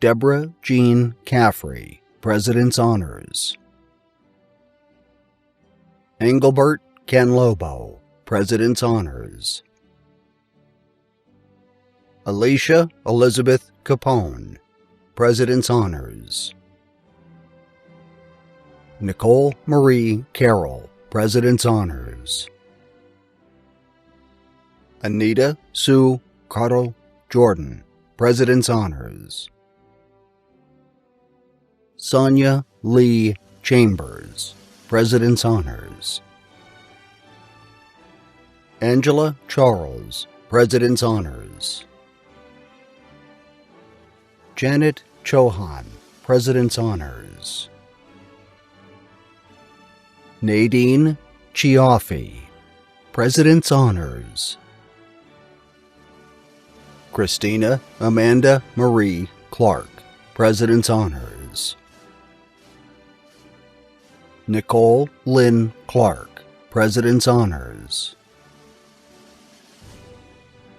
Deborah Jean Caffrey, President's Honors. Engelbert Ken Lobo, President's Honors. Alicia Elizabeth Capone, President's Honors. Nicole Marie Carroll, President's Honors. Anita Sue Cotto Jordan, President's Honors. Sonia Lee Chambers, President's Honors. Angela Charles, President's Honors. Janet Chohan, President's Honors. Nadine Chiaffi, President's Honors. Christina Amanda Marie Clark, President's Honors. Nicole Lynn Clark, President's Honors.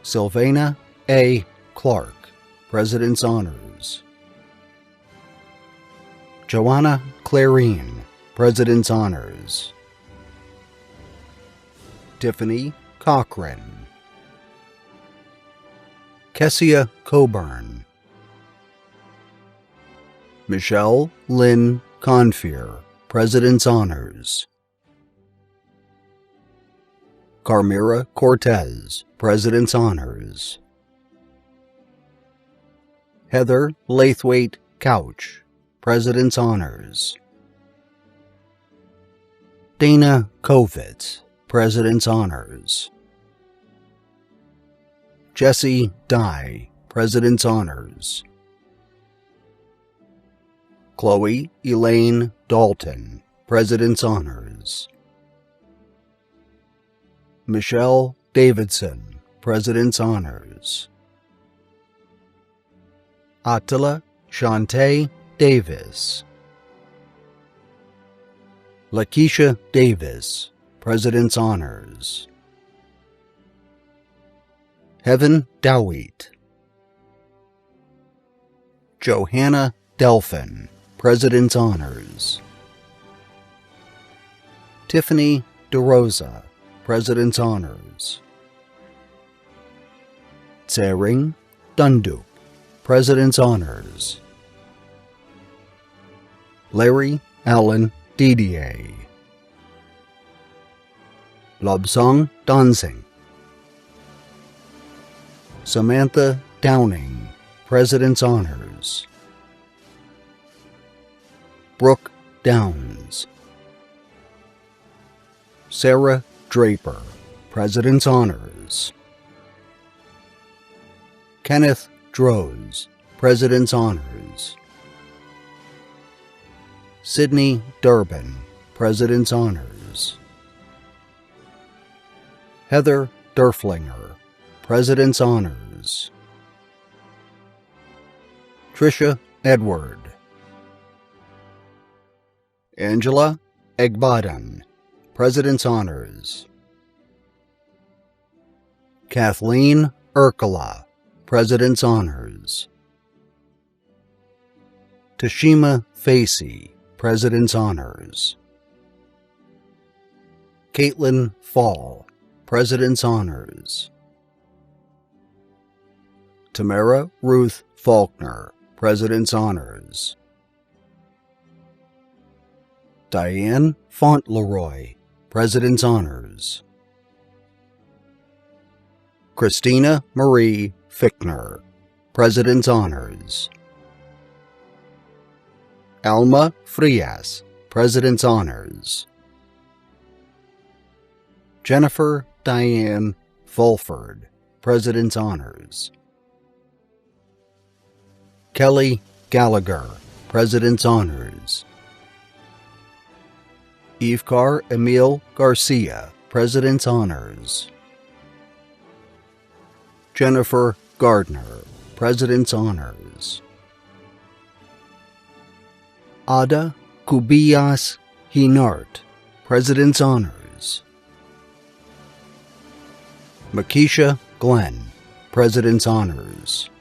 Sylvana A. Clark, President's Honors. Joanna Clarine, President's Honors. Tiffany Cochran. Kessia Coburn. Michelle Lynn Confier, President's Honors. Carmira Cortez, President's Honors. Heather Lathwaite Couch, President's Honors. Dana Kovitz, President's Honors. Jesse Dye, President's Honors. Chloe Elaine Dalton, President's Honors. Michelle Davidson, President's Honors. Attila Shantae Davis. Lakeisha Davis, President's Honors. Heaven Doweit. Johanna Delphin, President's Honors. Tiffany DeRosa, President's Honors. Tsering Dunduk, President's Honors. Larry Allen Didier. Lobsang Dancing. Samantha Downing, President's Honors. Brooke Downs. Sarah Draper, President's Honors. Kenneth Droz, President's Honors. Sydney Durbin, President's Honors. Heather Durflinger, President's Honors. Tricia Edward. Angela Egbadan, President's Honors. Kathleen Urkala, President's Honors. Tashima Facey, President's Honors. Caitlin Fall, President's Honors. Tamara Ruth Faulkner, President's Honors. Diane Fauntleroy, President's Honors. Christina Marie Fickner, President's Honors. Alma Frias, President's Honors. Jennifer Diane Fulford, President's Honors. Kelly Gallagher, President's Honors. Yvcar Emil Garcia, President's Honors. Jennifer Gardner, President's Honors. Ada Cubillas Hinart, President's Honors. Makisha Glenn, President's Honors.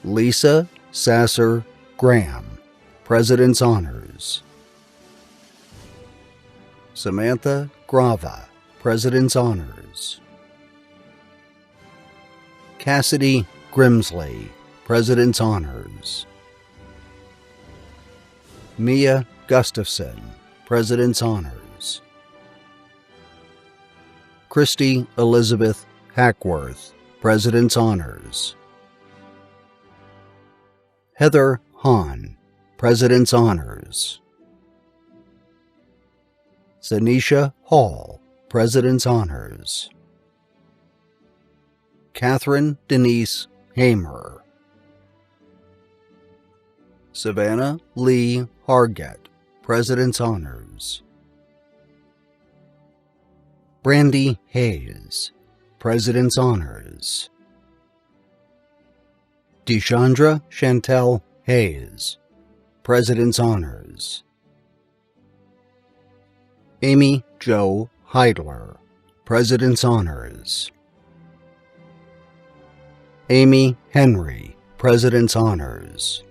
Lisa Sasser Graham, President's Honors. Samantha Grava, President's Honors. Cassidy Grimsley, President's Honors. Mia Gustafson, President's Honors. Christy Elizabeth Hackworth, President's Honors. Heather Hahn, President's Honors. Zanisha Hall, President's Honors. Catherine Denise Hamer. Savannah Lee Hargett, President's Honors. Brandy Hayes, President's Honors. Deshandra Chantel Hayes, President's Honors. Amy Jo Heidler, President's Honors. Amy Henry, President's Honors.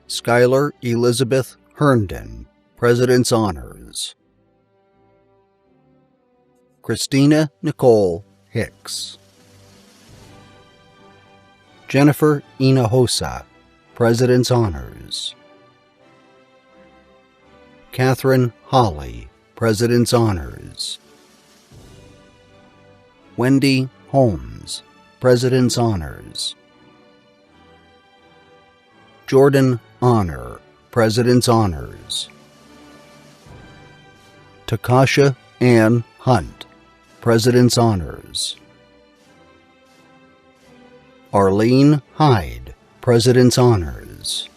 Skylar Elizabeth Herndon, President's Honors. Christina Nicole Hicks. Jennifer Hinojosa, President's Honors. Catherine Holly, President's Honors. Wendy Holmes, President's Honors. Jordan Honor, President's Honors. Takasha Ann Hunt, President's Honors. Arlene Hyde, President's Honors.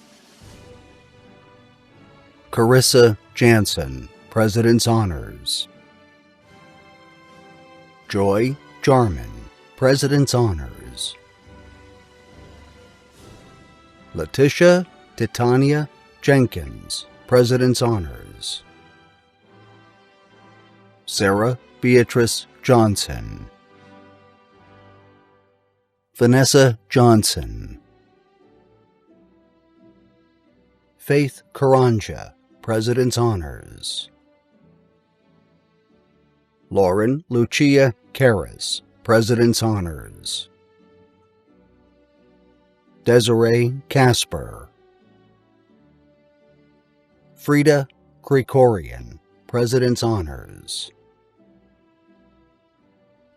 Carissa Jansen, President's Honors. Joy Jarman, President's Honors. Letitia Titania Jenkins, President's Honors. Sarah Beatrice Johnson. Vanessa Johnson. Faith Karanja, President's Honors. Lauren Lucia Karras, President's Honors. Desiree Casper. Frida Krikorian, President's Honors.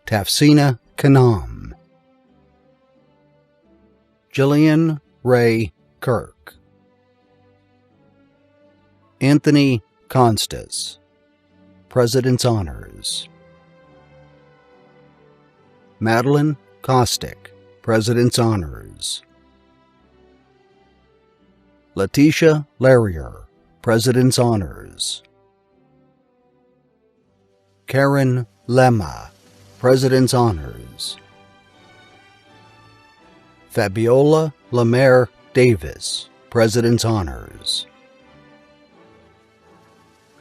Tafsina Kanam. Jillian Ray Kirk. Anthony Constas, President's Honors. Madeline Kostick, President's Honors. Letitia Larrier, President's Honors. Karen Lemma, President's Honors. Fabiola Lemaire Davis, President's Honors.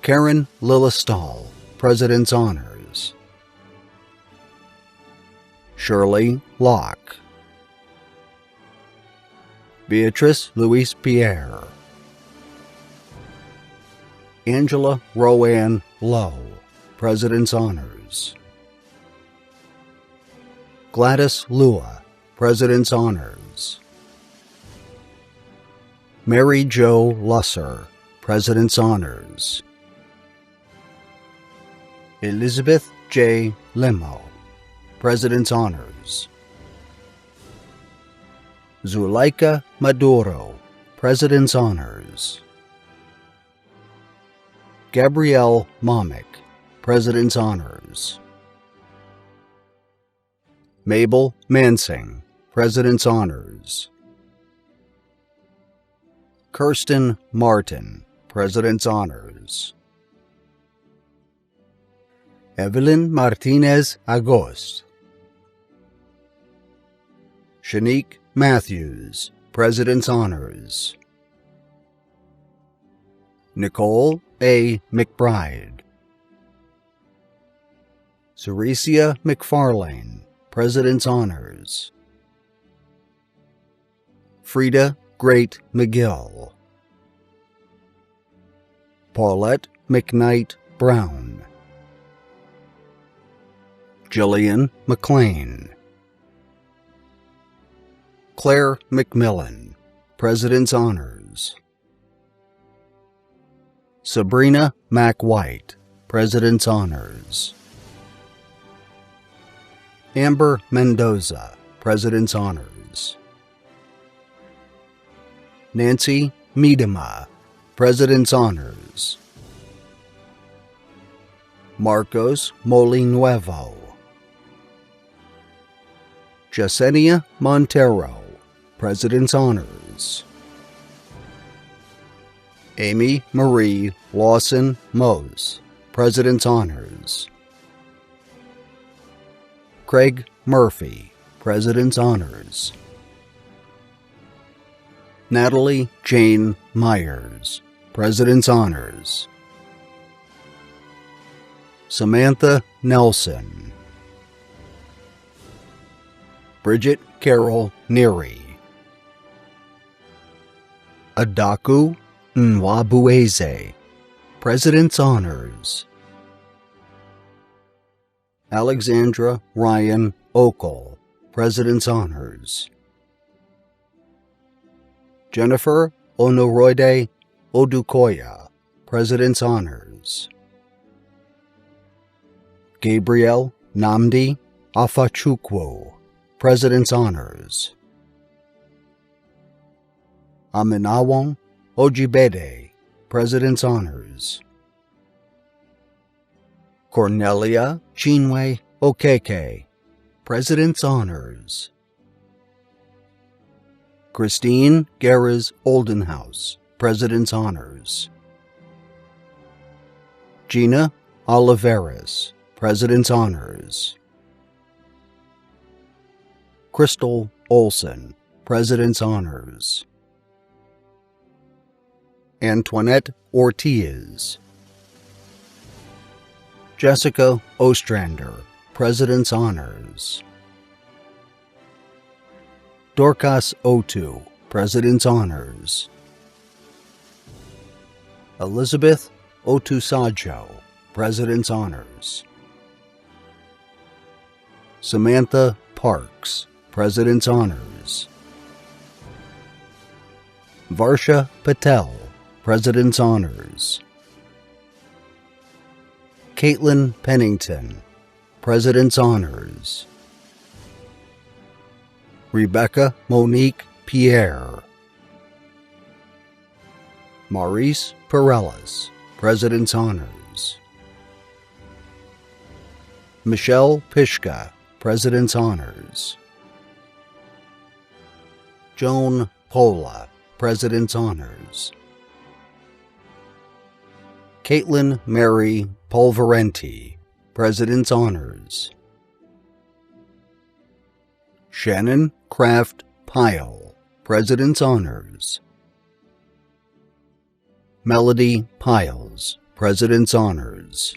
Karen Lillestall, President's Honors. Shirley Locke. Beatrice Louise Pierre. Angela Roanne Lowe, President's Honors. Gladys Lua, President's Honors. Mary Jo Lusser, President's Honors. Elizabeth J. Limo, President's Honors. Zuleika Maduro, President's Honors. Gabrielle Momick, President's Honors. Mabel Mansing, President's Honors. Kirsten Martin, President's Honors. Evelyn Martinez Agost. Shanique Matthews, President's Honors. Nicole A. McBride. Ceresia McFarlane, President's Honors. Frida Great McGill. Paulette McKnight Brown. Jillian McLean. Claire McMillan, President's Honors. Sabrina MacWhite, President's Honors. Amber Mendoza, President's Honors. Nancy Miedema, President's Honors. Marcos Molinuevo. Yesenia Montero, President's Honors. Amy Marie Lawson Mose, President's Honors. Craig Murphy, President's Honors. Natalie Jane Myers, President's Honors. Samantha Nelson. Bridget Carol Neary. Adaku Nwabueze, President's Honors. Alexandra Ryan Okol, President's Honors. Jennifer Onoroide Odukoya, President's Honors. Gabriel Namdi Afachukwu, President's Honors. Aminawon Ojibede, President's Honors. Cornelia Chinwe Okeke, President's Honors. Christine Garaz Oldenhouse, President's Honors. Gina Oliveras, President's Honors. Crystal Olson, President's Honors. Antoinette Ortiz. Jessica Ostrander, President's Honors. Dorcas Otu, President's Honors. Elizabeth Otusajo, President's Honors. Samantha Parks, President's Honors. Varsha Patel, President's Honors. Caitlin Pennington, President's Honors. Rebecca Monique Pierre. Maurice Perellis, President's Honors. Michelle Pishka, President's Honors. Joan Pola, President's Honors. Caitlin Mary Polverenti, President's Honors. Shannon Kraft Pyle, President's Honors. Melody Piles, President's Honors.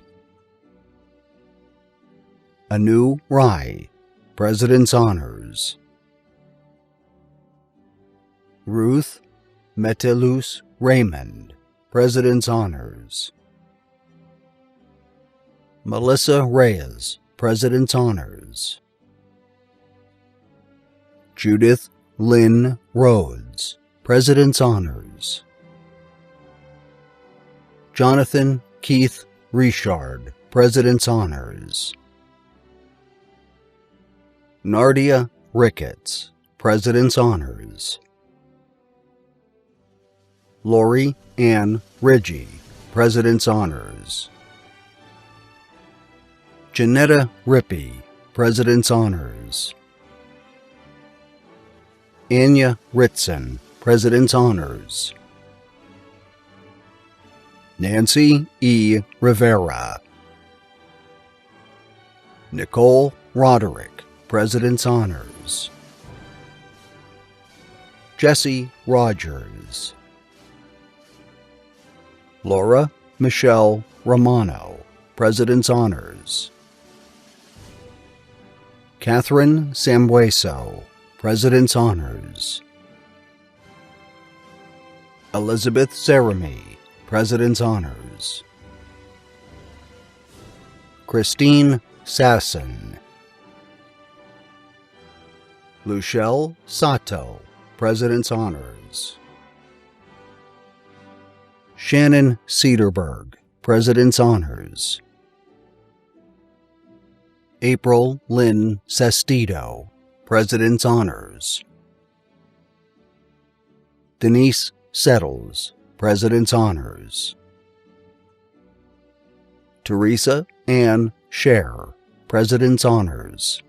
Anu Rai, President's Honors. Ruth Metelus Raymond, President's Honors. Melissa Reyes, President's Honors. Judith Lynn Rhodes, President's Honors. Jonathan Keith Richard, President's Honors. Nardia Ricketts, President's Honors. Lori Ann Ridgie, President's Honors. Janetta Rippey, President's Honors. Anya Ritson, President's Honors. Nancy E. Rivera. Nicole Roderick, President's Honors. Jesse Rogers. Laura Michelle Romano, President's Honors. Catherine Sambueso, President's Honors. Elizabeth Sarami, President's Honors. Christine Sasson. Luchelle Sato, President's Honors. Shannon Cedarberg, President's Honors. April Lynn Sestito, President's Honors. Denise Settles, President's Honors. Teresa Ann Scher, President's Honors.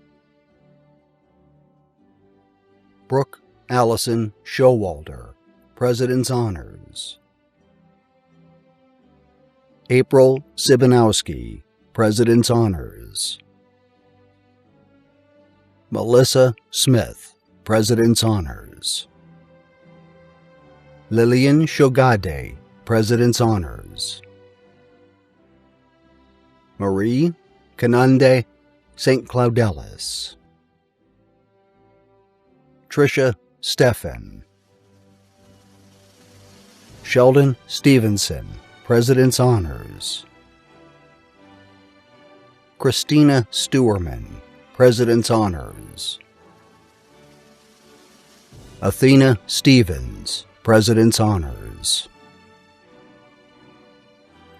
Brooke Allison Showalter, President's Honors. April Sibanowski, President's Honors. Melissa Smith, President's Honors. Lillian Shogade, President's Honors. Marie Kanande St. Cloudelis. Tricia Stephan. Sheldon Stevenson, President's Honors. Christina Stewerman, President's Honors. Athena Stevens, President's Honors.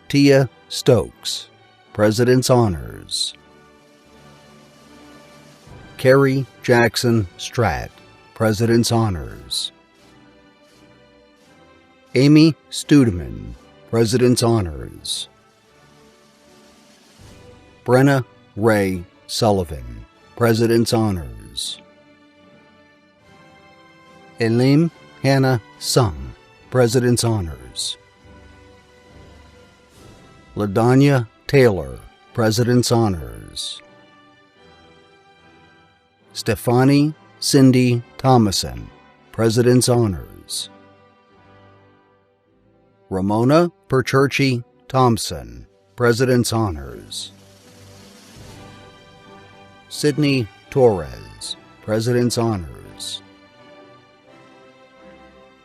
Tia Stokes, President's Honors. Carrie Jackson Stratt, President's Honors. Amy Studeman, President's Honors. Brenna Ray Sullivan, President's Honors. Elim Hannah Sung, President's Honors. LaDonya Taylor, President's Honors. Stefani Cindy Thomason, President's Honors. Ramona Perchurchi Thompson, President's Honors. Sydney Torres, President's Honors.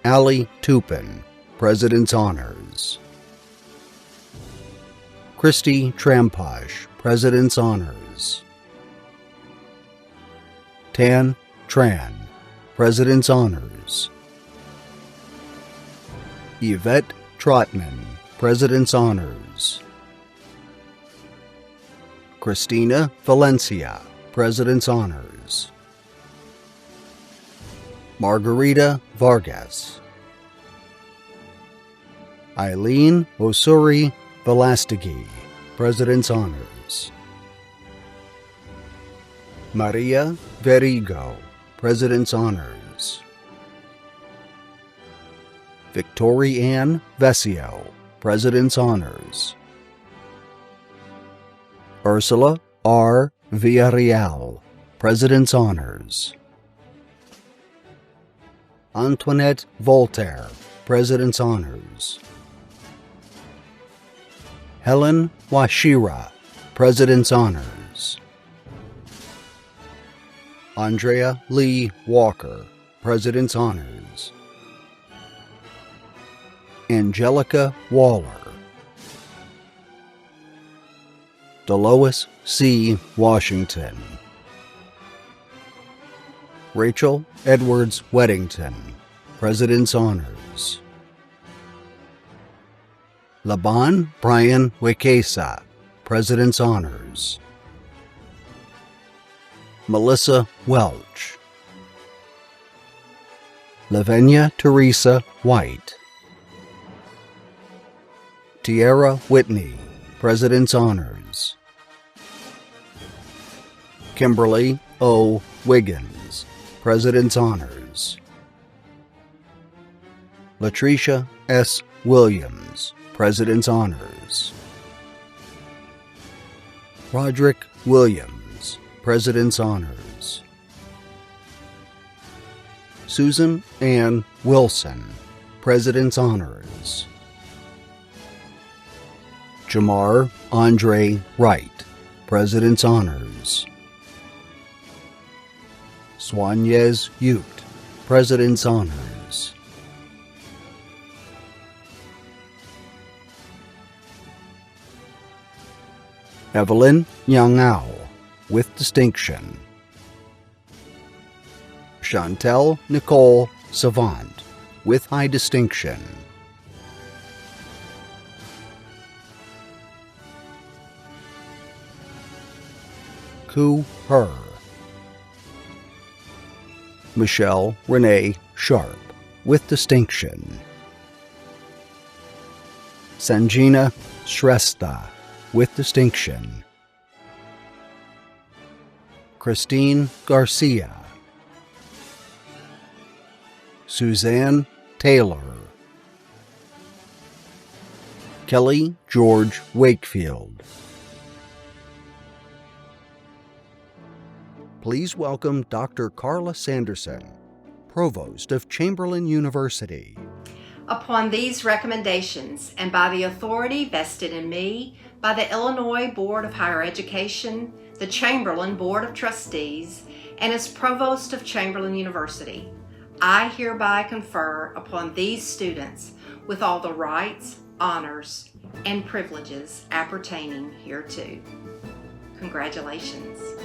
Allie Tupin, President's Honors. Christy Tramposh, President's Honors. Tan Tran, President's Honors. Yvette Trotman, President's Honors. Christina Valencia, President's Honors. Margarita Vargas. Eileen Osuri Velastegui, President's Honors. Maria Verigo, President's Honors. Victoria Ann Vesio, President's Honors. Ursula R. Villarreal, President's Honors. Antoinette Voltaire, President's Honors. Helen Washira, President's Honors. Andrea Lee Walker, President's Honors. Angelica Waller. Delois C. Washington. Rachel Edwards Weddington, President's Honors. Laban Brian Wekesa, President's Honors. Melissa Welch. Lavenia Teresa White. Tiara Whitney, President's Honors. Kimberly O. Wiggins, President's Honors. Latricia S. Williams, President's Honors. Roderick Williams, President's Honors. Susan Ann Wilson, President's Honors. Jamar Andre Wright, President's Honors. Swanyez Ute, President's Honors. Evelyn Yangao, with distinction. Chantel Nicole Savant, with high distinction. Ku Her. Michelle Renee Sharp, with distinction. Sanjina Shrestha, with distinction. Christine Garcia. Suzanne Taylor. Kelly George Wakefield. Please welcome Dr. Carla Sanderson, Provost of Chamberlain University. Upon these recommendations, and by the authority vested in me by the Illinois Board of Higher Education, the Chamberlain Board of Trustees, and as Provost of Chamberlain University, I hereby confer upon these students with all the rights, honors, and privileges appertaining hereto. Congratulations.